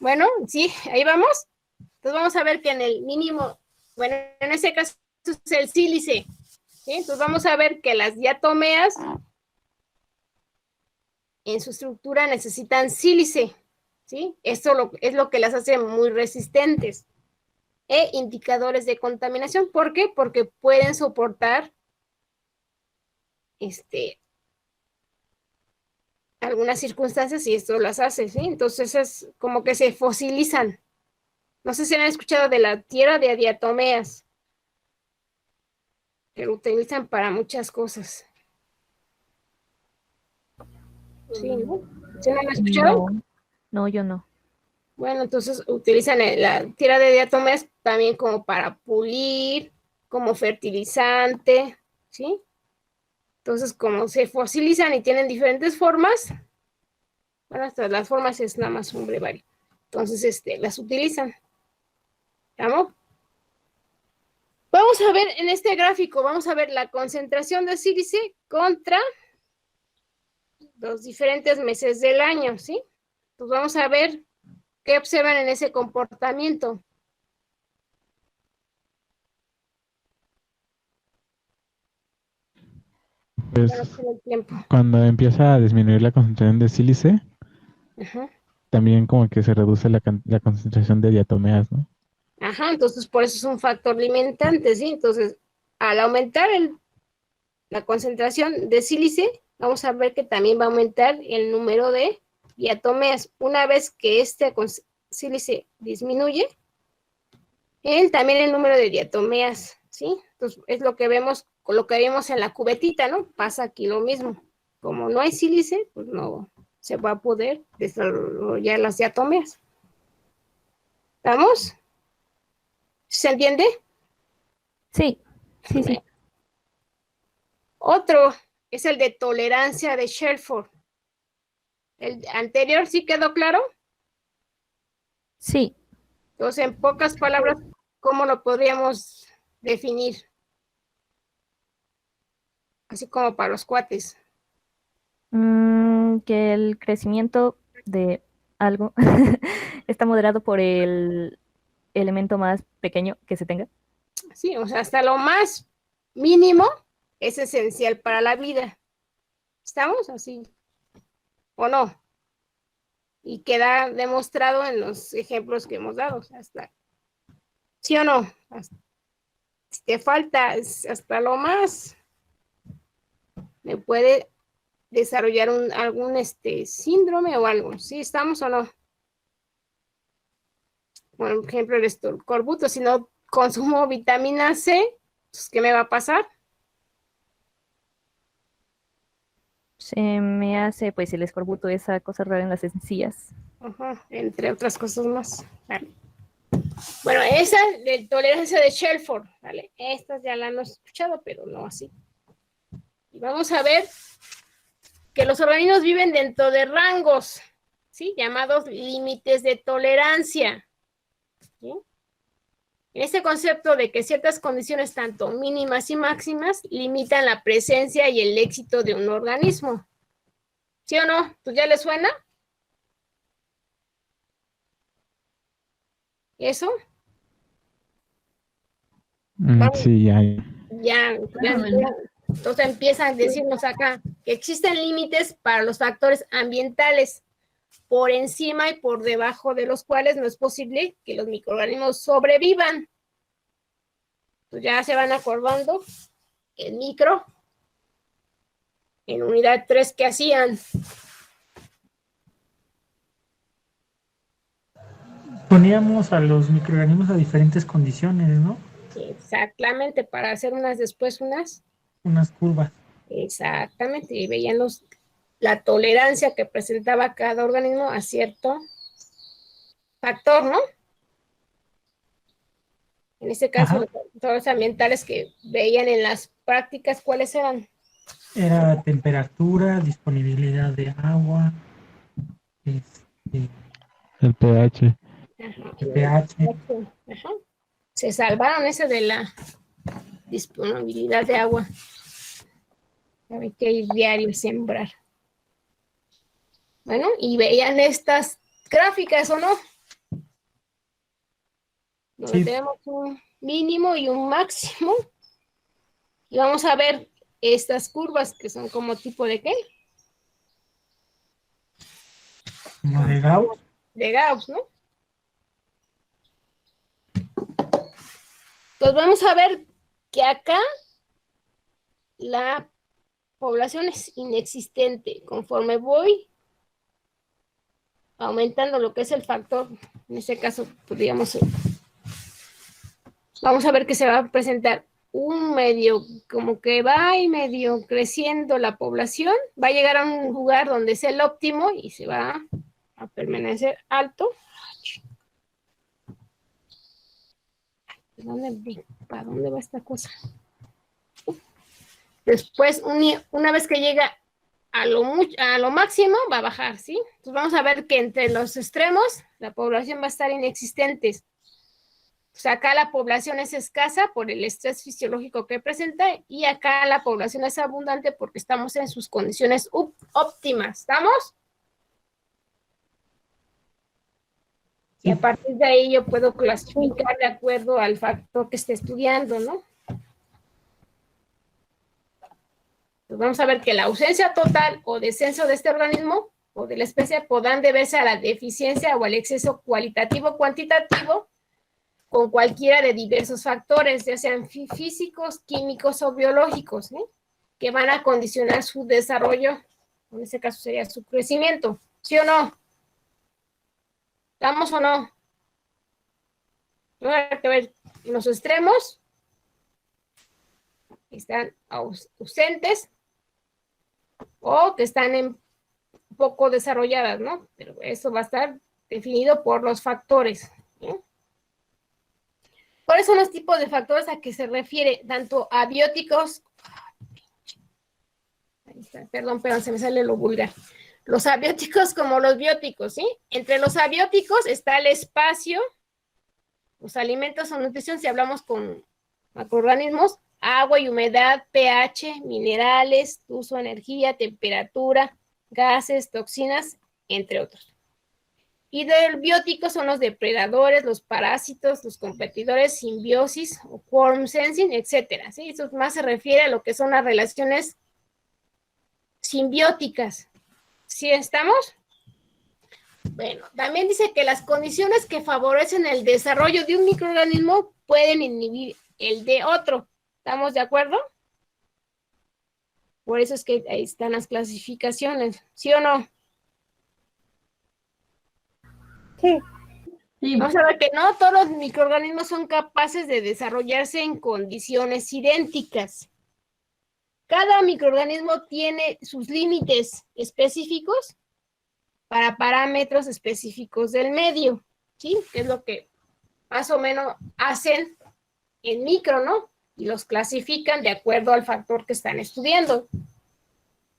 Bueno, sí, ahí vamos. Entonces vamos a ver que en el mínimo, bueno, en ese caso es el sílice. ¿Sí? Entonces vamos a ver que las diatomeas en su estructura necesitan sílice. ¿Sí? Esto es lo que las hace muy resistentes e indicadores de contaminación. ¿Por qué? Porque pueden soportar algunas circunstancias y esto las hace, ¿sí? Entonces es como que se fosilizan. No sé si han escuchado de la tierra de diatomeas, que lo utilizan para muchas cosas. Sí, ¿no? ¿Sí no han escuchado? No, yo no. Bueno, entonces utilizan la tierra de diatomeas también como para pulir, como fertilizante, ¿sí? Entonces, como se fosilizan y tienen diferentes formas, bueno, hasta las formas es nada más un brevario. Entonces, las utilizan. ¿Estamos? Vamos a ver en este gráfico, vamos a ver la concentración de sílice contra los diferentes meses del año, ¿sí? Pues vamos a ver qué observan en ese comportamiento. Pues Ya no tiene el tiempo. cuando empieza a disminuir la concentración de sílice, Ajá. también como que se reduce la concentración de diatomeas, ¿no? Ajá, entonces por eso es un factor limitante, ¿sí? Entonces, al aumentar la concentración de sílice, vamos a ver que también va a aumentar el número de diatomeas. Una vez que este sílice disminuye, también el número de diatomeas, ¿sí? Entonces, es lo que vemos, con lo que vimos en la cubetita, ¿no? Pasa aquí lo mismo. Como no hay sílice, pues no se va a poder desarrollar las diatomeas. ¿Estamos? ¿Se entiende? Sí, sí, sí. Otro es el de tolerancia de Shelford. El anterior, ¿sí quedó claro? Sí. Entonces, en pocas palabras, ¿cómo lo podríamos definir? Así como para los cuates. Que el crecimiento de algo está moderado por el elemento más pequeño que se tenga. Sí, o sea, hasta lo más mínimo es esencial para la vida. ¿Estamos así? ¿O no? Y queda demostrado en los ejemplos que hemos dado. Hasta, ¿sí o no? Si te falta hasta lo más, me puede desarrollar algún síndrome o algo. ¿Sí estamos o no? Por ejemplo, el escorbuto, si no consumo vitamina C, pues, ¿qué me va a pasar? Se me hace, pues, el escorbuto, esa cosa rara en las encías. Ajá, entre otras cosas más. Vale. Bueno, esa de tolerancia de Shelford, ¿vale? Estas ya la hemos escuchado, pero no así. Y vamos a ver que los organismos viven dentro de rangos, ¿sí? Llamados límites de tolerancia. ¿Sí? En este concepto de que ciertas condiciones, tanto mínimas y máximas, limitan la presencia y el éxito de un organismo. ¿Sí o no? ¿Pues ya le suena? ¿Eso? Sí, ya. Ya. Entonces empiezan a decirnos acá que existen límites para los factores ambientales por encima y por debajo de los cuales no es posible que los microorganismos sobrevivan. Pues ya se van acordando el micro en unidad 3 que hacían. Poníamos a los microorganismos a diferentes condiciones, ¿no? Exactamente, para hacer después unas curvas. Exactamente, y veían la tolerancia que presentaba cada organismo a cierto factor, ¿no? En este caso, los factores ambientales que veían en las prácticas, ¿cuáles eran? Era temperatura, disponibilidad de agua, el pH. El pH. Ajá. Se salvaron ese de la disponibilidad de agua. Hay que ir diario a sembrar. Bueno, y veían estas gráficas, ¿o no? Donde tenemos un mínimo y un máximo. Y vamos a ver estas curvas que son como tipo de ¿qué? Como de Gauss. De Gauss, ¿no? Pues vamos a ver que acá la población es inexistente. Conforme voy aumentando lo que es el factor, en este caso, pues digamos, vamos a ver que se va a presentar un medio, como que va y medio creciendo la población, va a llegar a un lugar donde es el óptimo y se va a permanecer alto. ¿Para dónde va esta cosa? Después, una vez que llega a lo máximo, va a bajar, ¿sí? Entonces vamos a ver que entre los extremos la población va a estar inexistente. O sea, acá la población es escasa por el estrés fisiológico que presenta y acá la población es abundante porque estamos en sus condiciones óptimas. ¿Estamos? Y a partir de ahí yo puedo clasificar de acuerdo al factor que esté estudiando, ¿no? Pues vamos a ver que la ausencia total o descenso de este organismo o de la especie podrán deberse a la deficiencia o al exceso cualitativo o cuantitativo con cualquiera de diversos factores, ya sean físicos, químicos o biológicos, ¿eh? Que van a condicionar su desarrollo, en este caso sería su crecimiento, ¿sí o no? ¿Estamos o no? Hay que ver los extremos, están ausentes o que están poco desarrolladas, ¿no? Pero eso va a estar definido por los factores, ¿eh? ¿Cuáles son los tipos de factores a que se refiere? Tanto abióticos, ahí está, perdón, se me sale lo vulgar. Los abióticos como los bióticos, ¿sí? Entre los abióticos está el espacio, los alimentos o nutrición, si hablamos con macroorganismos, agua y humedad, pH, minerales, uso de energía, temperatura, gases, toxinas, entre otros. Y del biótico son los depredadores, los parásitos, los competidores, simbiosis o quorum sensing, etcétera, ¿sí? Eso más se refiere a lo que son las relaciones simbióticas. ¿Sí estamos? Bueno, también dice que las condiciones que favorecen el desarrollo de un microorganismo pueden inhibir el de otro. ¿Estamos de acuerdo? Por eso es que ahí están las clasificaciones, ¿sí o no? Sí. Vamos a ver que no todos los microorganismos son capaces de desarrollarse en condiciones idénticas. Cada microorganismo tiene sus límites específicos para parámetros específicos del medio, ¿sí? Que es lo que más o menos hacen en micro, ¿no? Y los clasifican de acuerdo al factor que están estudiando.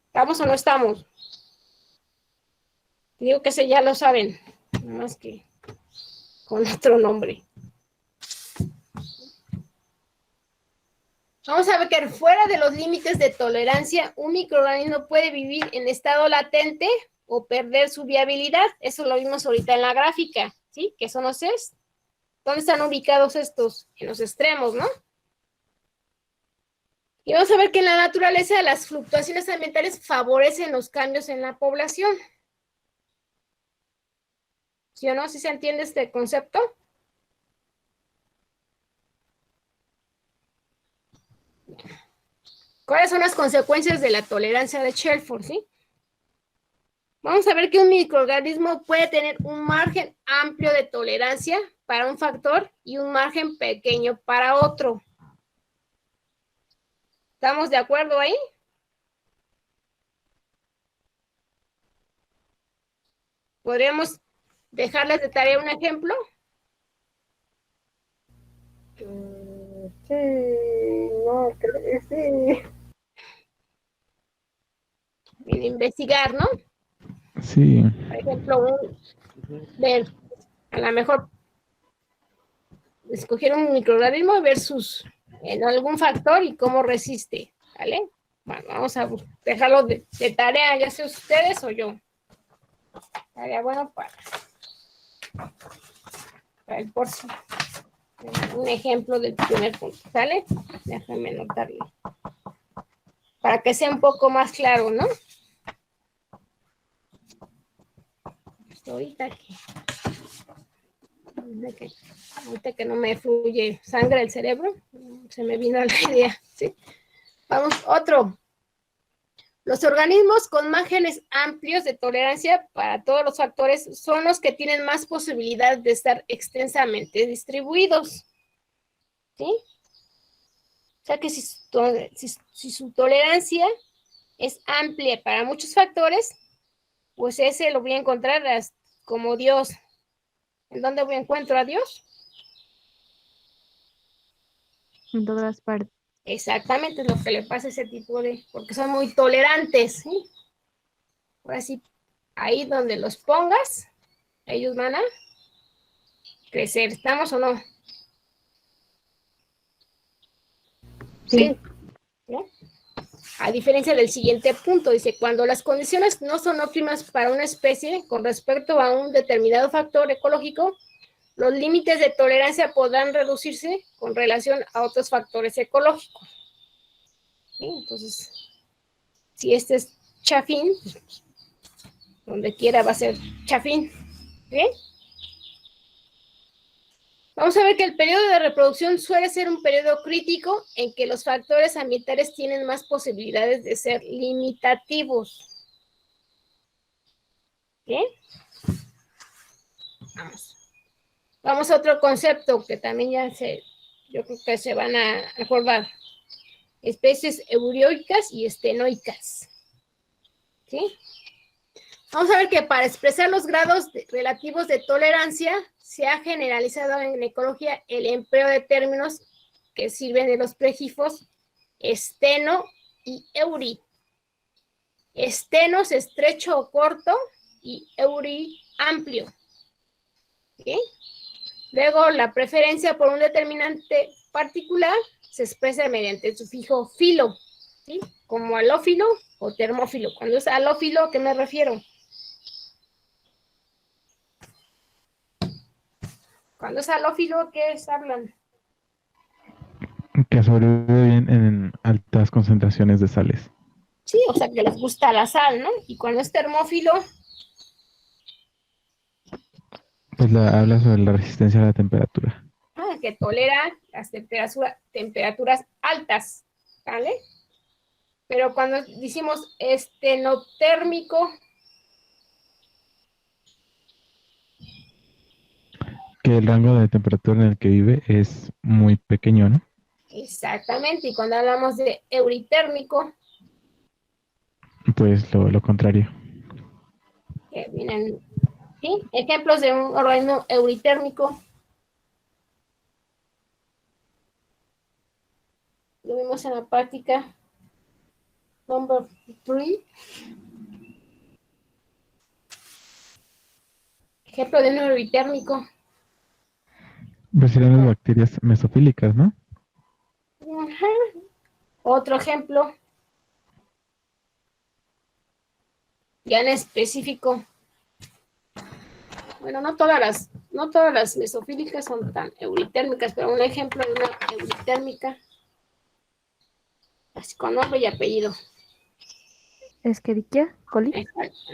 ¿Estamos o no estamos? Digo que ese ya lo saben, más que con otro nombre. Vamos a ver que fuera de los límites de tolerancia, un microorganismo puede vivir en estado latente o perder su viabilidad. Eso lo vimos ahorita en la gráfica, ¿sí? Que son los CES. ¿Dónde están ubicados estos? En los extremos, ¿no? Y vamos a ver que en la naturaleza las fluctuaciones ambientales favorecen los cambios en la población. ¿Sí o no? ¿Sí se entiende este concepto? ¿Cuáles son las consecuencias de la tolerancia de Shelford, sí? Vamos a ver que un microorganismo puede tener un margen amplio de tolerancia para un factor y un margen pequeño para otro. ¿Estamos de acuerdo ahí? ¿Podríamos dejarles de tarea un ejemplo? Sí, no, creo que sí. En investigar, ¿no? Sí. Por ejemplo, ver, a lo mejor escoger un microorganismo versus en algún factor y cómo resiste, ¿vale? Bueno, vamos a dejarlo de tarea, ya sea ustedes o yo. Estaría bueno para el próximo. Un ejemplo del primer punto, ¿sale? Déjame anotarlo. Para que sea un poco más claro, ¿no? Ahorita que no me fluye sangre al cerebro, se me vino la idea, ¿sí? Vamos, otro. Los organismos con márgenes amplios de tolerancia para todos los factores son los que tienen más posibilidad de estar extensamente distribuidos, ¿sí? O sea que si su tolerancia es amplia para muchos factores, pues ese lo voy a encontrar como Dios. ¿En dónde encuentro a Dios? En todas partes. Exactamente, es lo que le pasa a ese tipo porque son muy tolerantes, ¿sí? Ahora sí, ahí donde los pongas, ellos van a crecer. ¿Estamos o no? Sí. ¿No? A diferencia del siguiente punto, dice, cuando las condiciones no son óptimas para una especie con respecto a un determinado factor ecológico, Los límites de tolerancia podrán reducirse con relación a otros factores ecológicos. ¿Sí? Entonces, si este es chafín, donde quiera va a ser chafín. ¿Bien? Vamos a ver que el periodo de reproducción suele ser un periodo crítico en que los factores ambientales tienen más posibilidades de ser limitativos. ¿Bien? Vamos a otro concepto que también yo creo que se van a acordar. Especies eurioicas y estenoicas. ¿Sí? Vamos a ver que para expresar los grados relativos de tolerancia se ha generalizado en ecología el empleo de términos que sirven de los prefijos esteno y euri. Estenos, estrecho o corto, y euri, amplio. ¿Sí? Luego, la preferencia por un determinante particular se expresa mediante el sufijo filo, ¿sí? Como halófilo o termófilo. Cuando es halófilo, ¿a qué me refiero? Cuando es halófilo, ¿qué hablan? Que sobrevive bien en altas concentraciones de sales. Sí, o sea, que les gusta la sal, ¿no? Y cuando es termófilo, Pues habla sobre la resistencia a la temperatura. que tolera las temperaturas altas, ¿vale? Pero cuando decimos estenotérmico, Que el rango de temperatura en el que vive es muy pequeño, ¿no? exactamente, y cuando hablamos de euritérmico, Pues lo contrario. que vienen, ¿sí? Ejemplos de un organismo euritérmico. Lo vimos en la práctica number 3. Ejemplo de un euritérmico. Pues serían las bacterias mesofílicas, ¿no? Ajá. Otro ejemplo. Ya en específico. Bueno, no todas las mesofílicas son tan euritérmicas, pero un ejemplo de una euritérmica. Así con nombre y apellido. Escherichia coli.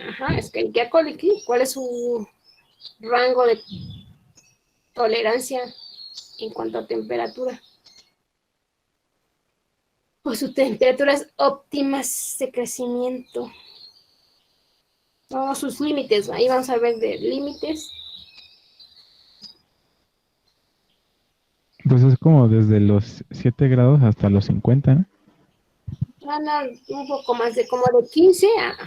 Ajá, Escherichia coli. ¿Cuál es su rango de tolerancia en cuanto a temperatura? O sus temperaturas óptimas de crecimiento. No, sus límites. Ahí vamos a ver de límites. Pues es como desde los 7 grados hasta los 50, ¿no? Un poco más de como de 15 a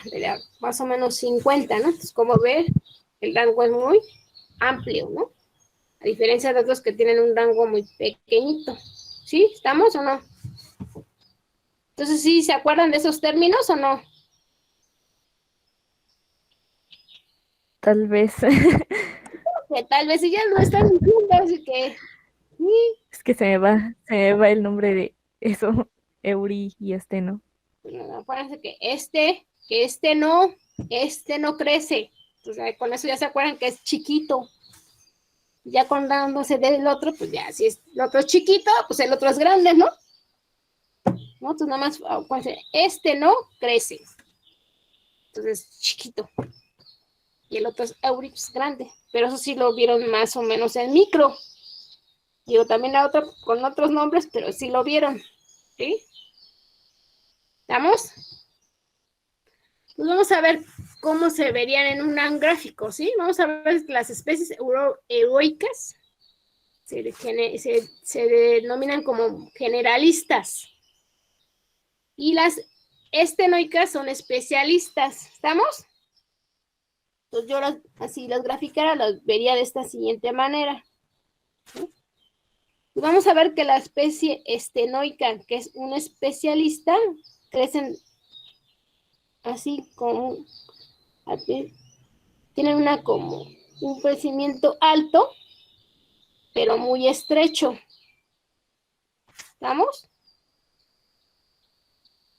más o menos 50, ¿no? Entonces, como ver, el rango es muy amplio, ¿no? A diferencia de otros que tienen un rango muy pequeñito. ¿Sí? ¿Estamos o no? Entonces, ¿sí se acuerdan de esos términos o no? Tal vez. Que tal vez ya no están diciendo, así que... Es que se me va el nombre de eso, Euri y esteno. Bueno, acuérdense que este no crece. Entonces, con eso ya se acuerdan que es chiquito. Ya con dándose del otro, pues ya, si es el otro es chiquito, pues el otro es grande, ¿no? ¿No? Entonces, nada más, acuérdense, no crece. Entonces, chiquito. Y el otro es Eurix grande. Pero eso sí lo vieron más o menos en micro. Digo, también la otra con otros nombres, pero sí lo vieron. ¿Sí? ¿Estamos? Pues vamos a ver cómo se verían en un gráfico, ¿sí? Vamos a ver las especies euroicas. Se denominan como generalistas. Y las estenoicas son especialistas. ¿Estamos? Entonces yo así las graficara, las vería de esta siguiente manera. ¿Sí? Y vamos a ver que la especie estenoica, que es un especialista, crecen así como, tienen como un crecimiento alto, pero muy estrecho. ¿Estamos?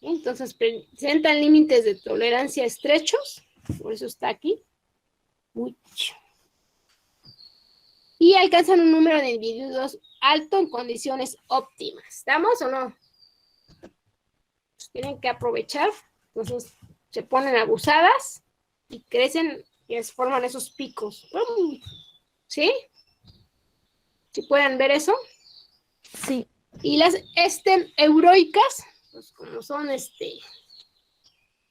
Entonces presentan límites de tolerancia estrechos, por eso está aquí. Y y alcanzan un número de individuos alto en condiciones óptimas. ¿Estamos o no? Pues tienen que aprovechar, entonces se ponen abusadas y crecen y forman esos picos. ¿Sí? ¿Sí pueden ver eso? Sí. Y las euroicas, pues como son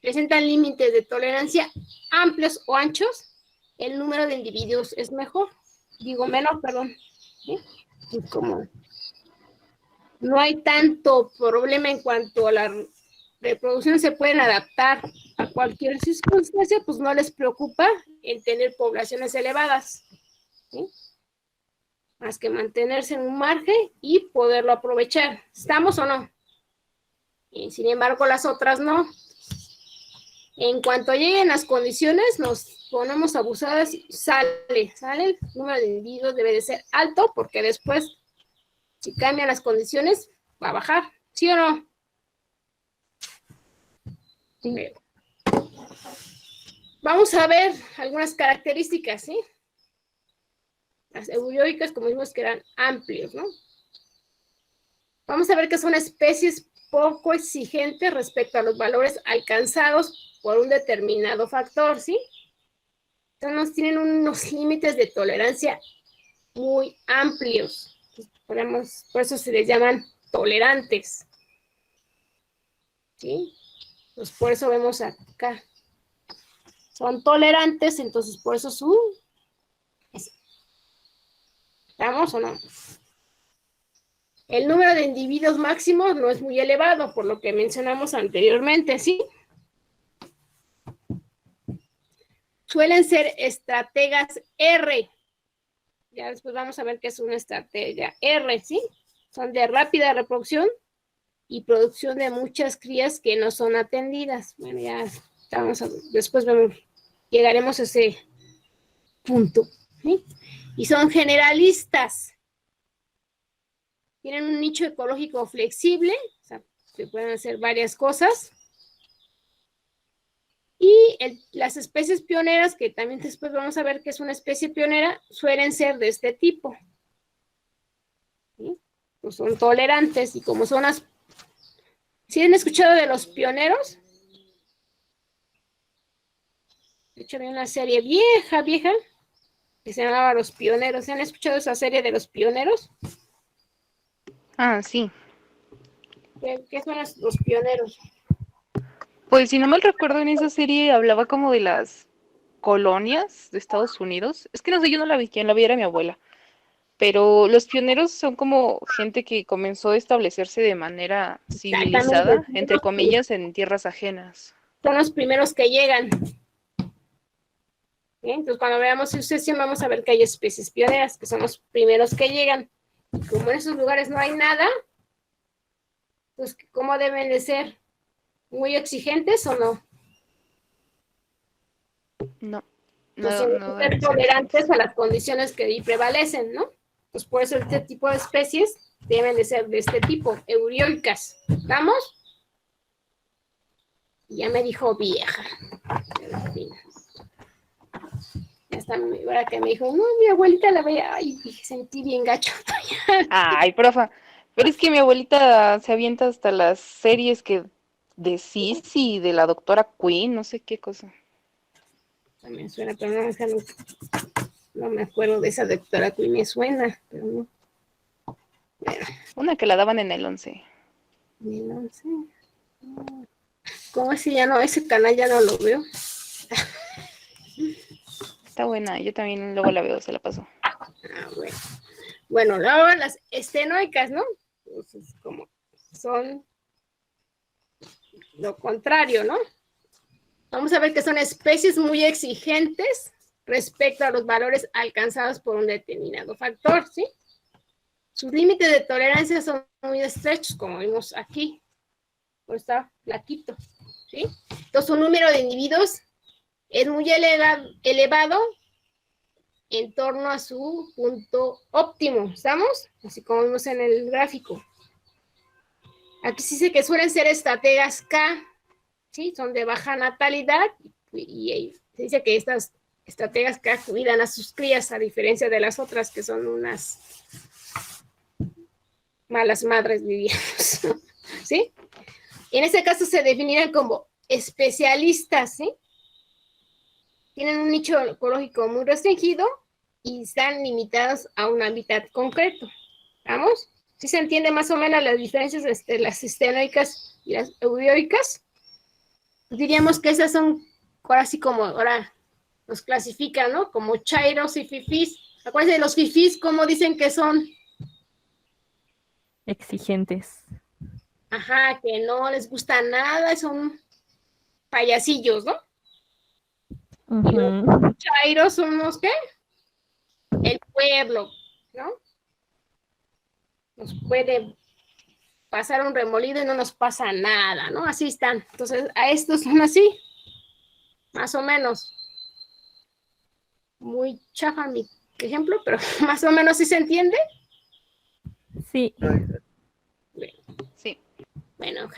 presentan límites de tolerancia amplios o anchos, el número de individuos es menor, perdón. ¿Sí? Y como no hay tanto problema en cuanto a la reproducción, se pueden adaptar a cualquier circunstancia, pues no les preocupa el tener poblaciones elevadas, ¿sí? Más que mantenerse en un margen y poderlo aprovechar. ¿Estamos o no? Y sin embargo, las otras no. En cuanto lleguen las condiciones, nos ponemos abusadas y sale. El número de individuos debe de ser alto, porque después, si cambian las condiciones, va a bajar. ¿Sí o no? Sí. Vamos a ver algunas características, ¿sí? Las euroicas, como vimos, que eran amplios, ¿no? Vamos a ver que son especies poco exigentes respecto a los valores alcanzados por un determinado factor, ¿sí? Entonces tienen unos límites de tolerancia muy amplios. Por eso se les llaman tolerantes, ¿sí? Pues por eso vemos acá. Son tolerantes, entonces por eso ¿estamos o no? El número de individuos máximos no es muy elevado, por lo que mencionamos anteriormente, ¿sí? Suelen ser estrategas R. Ya después vamos a ver qué es una estrategia R, ¿sí? Son de rápida reproducción y producción de muchas crías que no son atendidas. Bueno, ya después llegaremos a ese punto, ¿sí? Y son generalistas. Tienen un nicho ecológico flexible, o sea, se pueden hacer varias cosas. Y las especies pioneras, que también después vamos a ver que es una especie pionera, suelen ser de este tipo. ¿Sí? Pues son tolerantes y como son las... ¿Sí han escuchado de los pioneros? De hecho, había una serie vieja, que se llamaba Los Pioneros. ¿Se han escuchado esa serie de Los Pioneros? Ah, sí. ¿Qué son los pioneros? Pues si no mal recuerdo, en esa serie hablaba como de las colonias de Estados Unidos. Es que no sé, yo no la vi, quien la vi era mi abuela. Pero los pioneros son como gente que comenzó a establecerse de manera civilizada, entre comillas, en tierras ajenas. Son los primeros que llegan. ¿Sí? Entonces, cuando veamos sucesión, vamos a ver que hay especies pioneras, que son los primeros que llegan. Y como en esos lugares no hay nada, pues, ¿cómo deben de ser? ¿Muy exigentes o no? No, Entonces, no ser deben ser tolerantes a las condiciones que ahí prevalecen, ¿no? Pues por eso este tipo de especies deben de ser de este tipo, eurioicas. ¿Estamos? Ya me dijo vieja. Ya está, ahora que me dijo, no, mi abuelita la veía, ay, sentí bien gacho. Ay, profa, pero es que mi abuelita se avienta hasta las series que de Sisi, de la doctora Queen, no sé qué cosa. También suena, pero no me acuerdo de esa doctora Queen, me suena, pero no. Bueno. Una que la daban en el 11. ¿En el 11? ¿Cómo si ya no? Ese canal ya no lo veo. Está buena, yo también luego la veo, se la paso. Ah, bueno. Bueno, luego las estenoicas, ¿no? Entonces, como son lo contrario, ¿no? Vamos a ver que son especies muy exigentes respecto a los valores alcanzados por un determinado factor, ¿sí? Sus límites de tolerancia son muy estrechos, como vimos aquí. Pues está flaquito, ¿sí? Entonces, su número de individuos es muy elevado en torno a su punto óptimo, ¿estamos? Así como vimos en el gráfico. Aquí se dice que suelen ser estrategas K, ¿sí? Son de baja natalidad y se dice que estas estrategas que cuidan a sus crías, a diferencia de las otras que son unas malas madres, diríamos, ¿sí? En este caso se definirían como especialistas, ¿sí? Tienen un nicho ecológico muy restringido y están limitados a un hábitat concreto. ¿Vamos? ¿Sí se entiende más o menos las diferencias entre las estenoicas y las eudioicas? Pues diríamos que esas son, ahora sí como, ahora nos clasifican, ¿no? Como chairos y fifís. Acuérdense de los fifís, ¿cómo dicen que son? Exigentes. Ajá, que no les gusta nada, son payasillos, ¿no? Y los chairos son los ¿qué? El pueblo, ¿no? Nos puede pasar un remolido y no nos pasa nada, ¿no? Así están. Entonces, a estos son así, más o menos. Muy chafa mi ejemplo, pero más o menos sí se entiende. Sí. Sí. Bueno,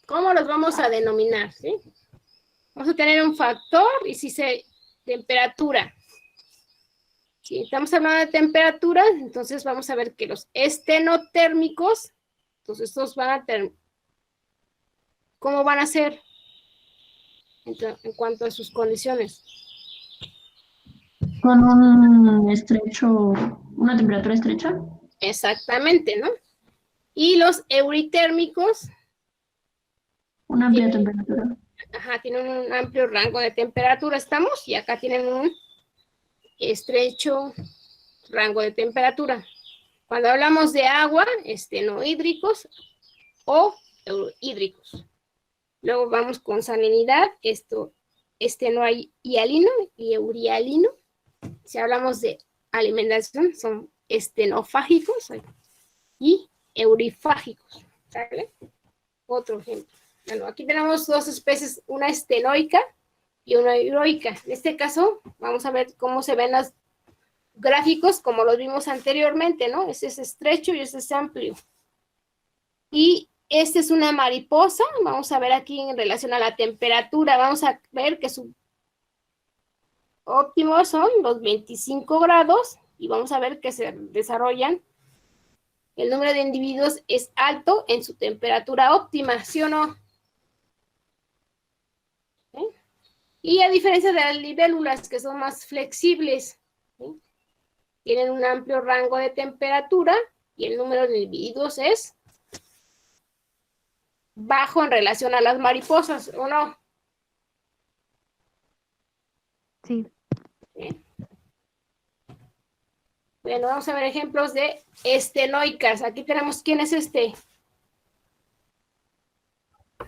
¿cómo los vamos a denominar? ¿Sí? Vamos a tener un factor y si se temperatura. Si estamos hablando de temperatura, entonces vamos a ver que los estenotérmicos, entonces estos van a tener, ¿cómo van a ser en cuanto a sus condiciones? Con un estrecho, una temperatura estrecha. Exactamente, ¿no? Y los euritérmicos. Una amplia temperatura. Ajá, tienen un amplio rango de temperatura, ¿estamos? Y acá tienen un estrecho rango de temperatura. Cuando hablamos de agua, estenohídricos o hídricos. Luego vamos con salinidad, estenohialino y eurialino. Si hablamos de alimentación, son estenofágicos y eurifágicos. ¿Sale? Otro ejemplo. Bueno, aquí tenemos dos especies, una estenoica y una hidroica. En este caso, vamos a ver cómo se ven los gráficos, como los vimos anteriormente, ¿no? Este es estrecho y este es amplio. Y esta es una mariposa. Vamos a ver aquí en relación a la temperatura. Vamos a ver que su óptimo son los 25 grados y vamos a ver que se desarrollan. El número de individuos es alto en su temperatura óptima, ¿sí o no? ¿Sí? Y a diferencia de las libélulas, que son más flexibles, ¿sí? Tienen un amplio rango de temperatura y el número de individuos es bajo en relación a las mariposas, ¿o no? Sí. Bien. Bueno, vamos a ver ejemplos de estenoicas. Aquí tenemos, ¿quién es este?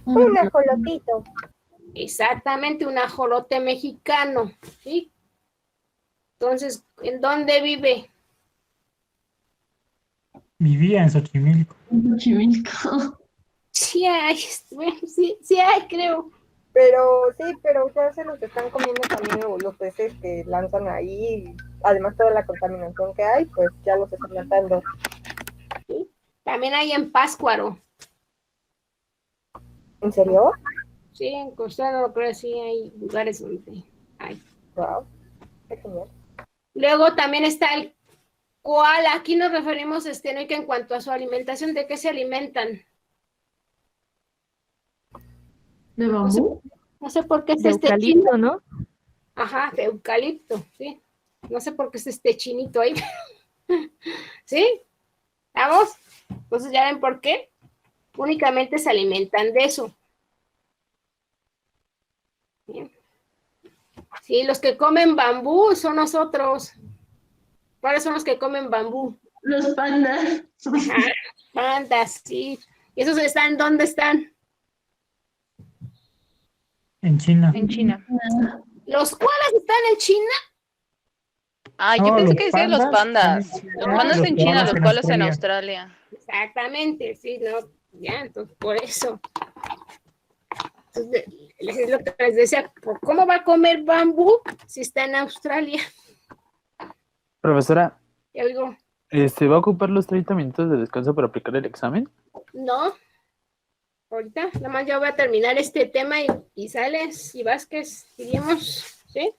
Un ajolotito. Exactamente, un ajolote mexicano, ¿sí? Entonces, ¿en dónde vive? Vivía en Xochimilco. Sí hay, bueno, sí hay, creo. Pero sí, pero ya se los están comiendo también los peces que lanzan ahí. Además, toda la contaminación que hay, pues ya los están matando. ¿Sí? También hay en Pátzcuaro. ¿En serio? Sí, en Costado, pero sí hay lugares donde hay. Wow, qué genial. Luego también está el koala. Aquí nos referimos estenoica en cuanto a su alimentación. ¿De qué se alimentan? ¿De bambú? No sé por qué es De eucalipto, ¿no? Ajá, de eucalipto, sí. No sé por qué es este chinito ahí. ¿Sí? ¿Vamos? Entonces ya ven por qué. Únicamente se alimentan de eso. Bien. Sí, los que comen bambú son nosotros. ¿Cuáles son los que comen bambú? Los pandas. Ajá, pandas, sí. ¿Y esos están dónde están? En China. En China. ¿Los koalas están en China? Ah, yo No, pensé los que decía los pandas. pandas Los pandas los en China, koalas los en koalas en Australia. Australia. Exactamente, sí, no, ya, entonces por eso. Entonces, es lo que les decía, ¿cómo va a comer bambú si está en Australia? Profesora, Y oigo, ¿va a ocupar los 30 minutos de descanso para aplicar el examen? no, ahorita, nada más ya voy a terminar este tema y sales y Vázquez, diríamos. ¿sí?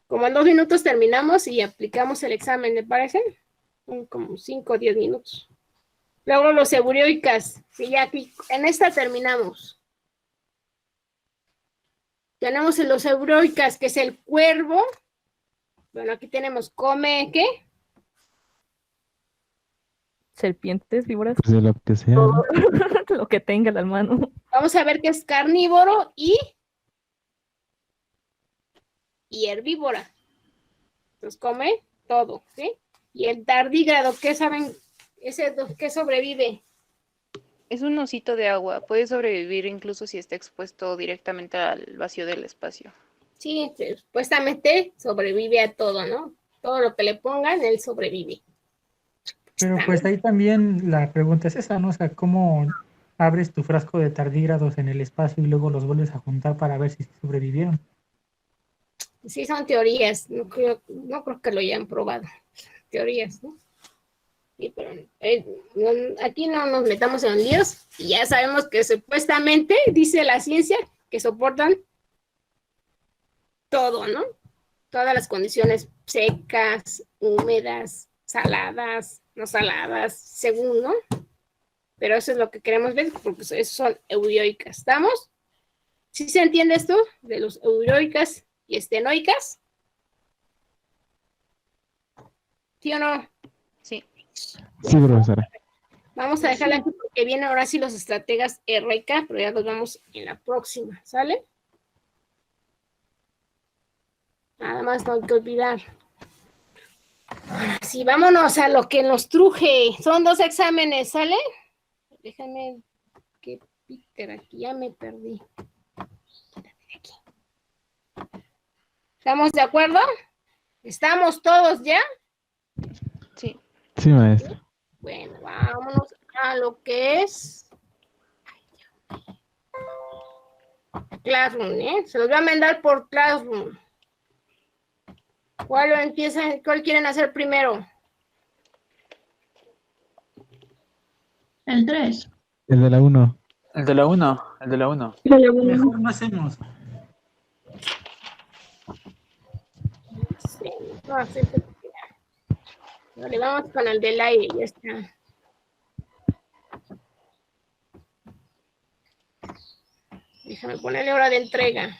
Como en 2 minutos terminamos y aplicamos el examen, ¿le parece? Como 5 o 10 minutos. Luego los eurioicas, sí, ya aquí, en esta terminamos. Tenemos los eurioicas, que es el cuervo. Bueno, aquí tenemos come, ¿qué? Serpientes, víboras, Pues de lo que sea, ¿no? lo que tenga la mano. Vamos a ver que es carnívoro y herbívora. Entonces come todo, ¿sí? Y el tardígrado, ¿qué saben? Ese que sobrevive. Es un osito de agua. Puede sobrevivir incluso si está expuesto directamente al vacío del espacio. Sí, supuestamente sobrevive a todo, ¿no? Todo lo que le pongan, él sobrevive. Pero pues ahí también la pregunta es esa, ¿no? O sea, ¿cómo abres tu frasco de tardígrados en el espacio y luego los vuelves a juntar para ver si sobrevivieron? Sí, son teorías, no creo que lo hayan probado. Teorías, ¿no? Sí, pero aquí no nos metamos en líos y ya sabemos que supuestamente dice la ciencia que soportan todo, ¿no? Todas las condiciones secas, húmedas, saladas, no saladas, según, ¿no? Pero eso es lo que queremos ver, porque esos son eurioicas. ¿Estamos? ¿Sí se entiende esto de los eurioicas y estenoicas? ¿Sí o no? Sí. Sí, profesora. Vamos a dejarla aquí porque vienen ahora sí los estrategas RK, pero ya los vamos en la próxima, ¿sale? Nada más no hay que olvidar. Ahora sí, vámonos a lo que nos truje. Son 2 exámenes, ¿sale? Déjame que Peter aquí, ya me perdí. Aquí. ¿Estamos de acuerdo? ¿Estamos todos ya? Sí. Sí, maestra. Bueno, vámonos a lo que es Classroom, ¿eh? Se los voy a mandar por Classroom. ¿Cuál quieren hacer primero? El 3. El de la 1. El de la 1, el de la 1. Mejor no hacemos. Sí, no, sí, sí. Vale, vamos con el del aire, ya está. Déjame ponerle hora de entrega.